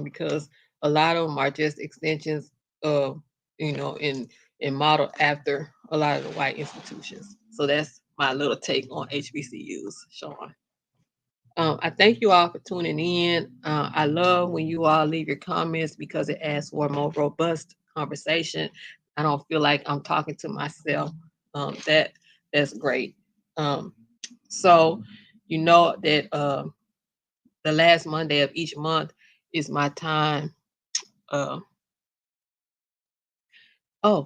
because a lot of them are just extensions of, and modeled after a lot of the white institutions. So that's my little take on HBCUs, Sean. I thank you all for tuning in. I love when you all leave your comments because it adds for a more robust conversation. I don't feel like I'm talking to myself. That's great. Um, so you know that the last Monday of each month is my time. Uh,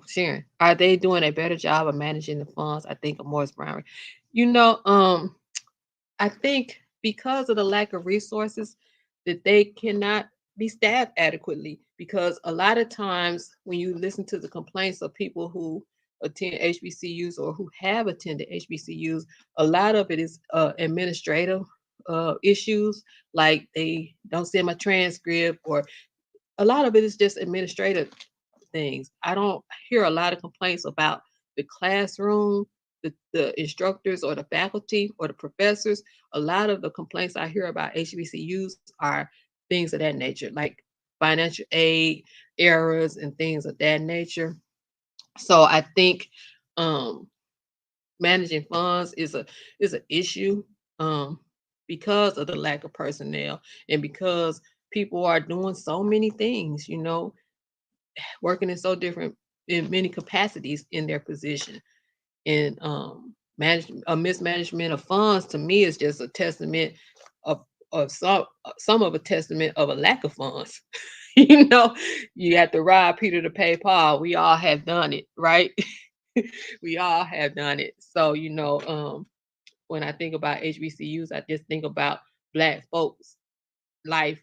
Sharon, are they doing a better job of managing the funds? I think of Morris Brown. You know, I think because of the lack of resources, that they cannot be staffed adequately. Because a lot of times when you listen to the complaints of people who attend HBCUs or who have attended HBCUs, a lot of it is administrative issues, like they don't send my transcript, or a lot of it is just administrative things. I don't hear a lot of complaints about the classroom, the instructors or the faculty or the professors. A lot of the complaints I hear about HBCUs are things of that nature, like financial aid errors and things of that nature. So I think um, managing funds is an issue, um, because of the lack of personnel and because people are doing so many things, working in so different in many capacities in their position. And a mismanagement of funds to me is just a testament of some of a testament of a lack of funds. you know, you have to rob Peter to pay Paul. We all have done it, right? We all have done it. So, when I think about HBCUs, I just think about Black folks' life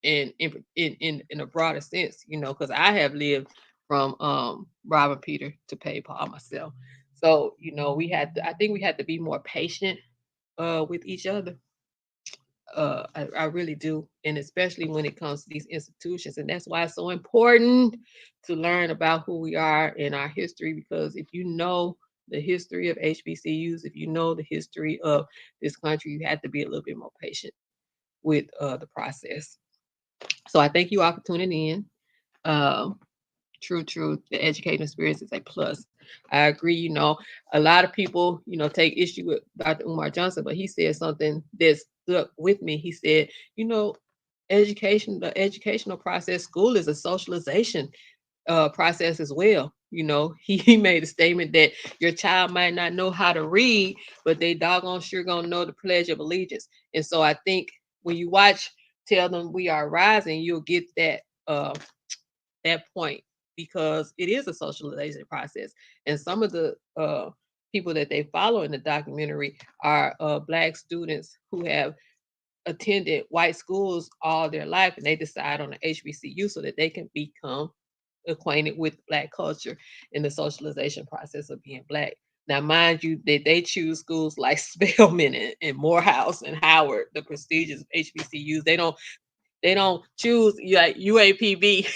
in a broader sense, because I have lived from robbing Peter to pay Paul myself. So, I think we had to be more patient with each other. I really do. And especially when it comes to these institutions. And that's why it's so important to learn about who we are and our history, because if you know the history of HBCUs, if you know the history of this country, you have to be a little bit more patient with the process. So I thank you all for tuning in. Um, true. The educating experience is a plus. I agree. A lot of people, take issue with Dr. Umar Johnson, but he said something that stuck with me. He said, you know, the educational process, school is a socialization process as well. He made a statement that your child might not know how to read, but they doggone sure gonna know the Pledge of Allegiance. And so I think when you watch Tell Them We Are Rising, you'll get that point, because it is a socialization process. And some of the people that they follow in the documentary are Black students who have attended white schools all their life, and they decide on an HBCU so that they can become acquainted with Black culture in the socialization process of being Black. Now, mind you, that they choose schools like Spelman and Morehouse and Howard, the prestigious HBCUs. They don't choose like UAPB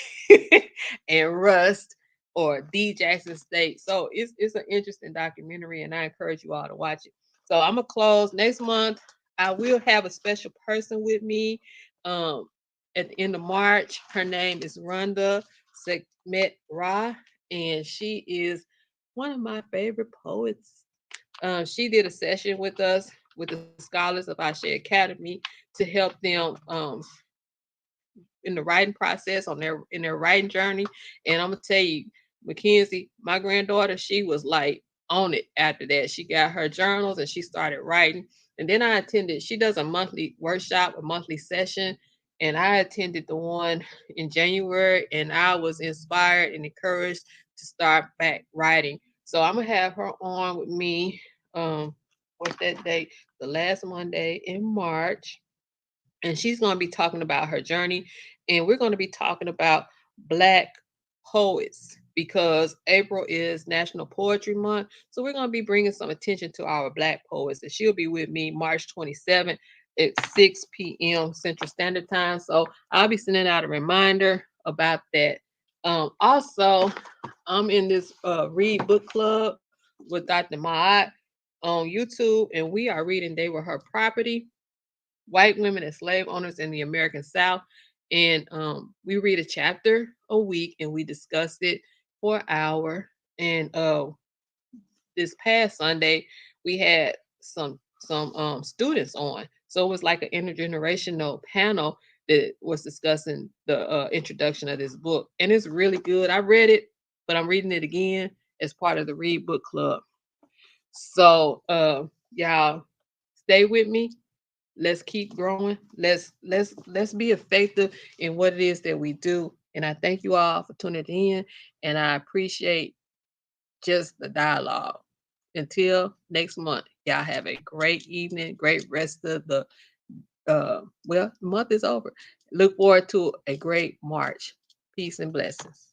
and Rust or D Jackson State. So it's an interesting documentary, and I encourage you all to watch it. So I'm gonna close next month. I will have a special person with me um, at the end of March. Her name is Rhonda Sekhmet Ra, and she is one of my favorite poets. She did a session with us with the scholars of Ashe Academy to help them in the writing process in their writing journey. And I'm gonna tell you, Mackenzie, my granddaughter, she was like on it after that. She got her journals and she started writing. And then I attended, she does a monthly workshop, a monthly session. And I attended the one in January, and I was inspired and encouraged to start back writing. So I'm gonna have her on with me. What's that date? The last Monday in March, and she's going to be talking about her journey, and we're going to be talking about Black poets, because April is National Poetry Month. So we're going to be bringing some attention to our Black poets, and she'll be with me March 27th at 6 p.m. Central Standard Time. So I'll be sending out a reminder about that. Also, I'm in this read book club with Dr. Maat on YouTube, and we are reading They Were Her Property: White Women as Slave Owners in the American South. And we read a chapter a week, and we discuss it for an hour. And this past Sunday, we had some students on. So it was like an intergenerational panel that was discussing the introduction of this book. And it's really good. I read it, but I'm reading it again as part of the Read Book Club. So y'all stay with me. Let's keep growing. Let's be effective in what it is that we do. And I thank you all for tuning in, and I appreciate just the dialogue. Until next month, y'all have a great evening, great rest of the the month is over. Look forward to a great March. Peace and blessings.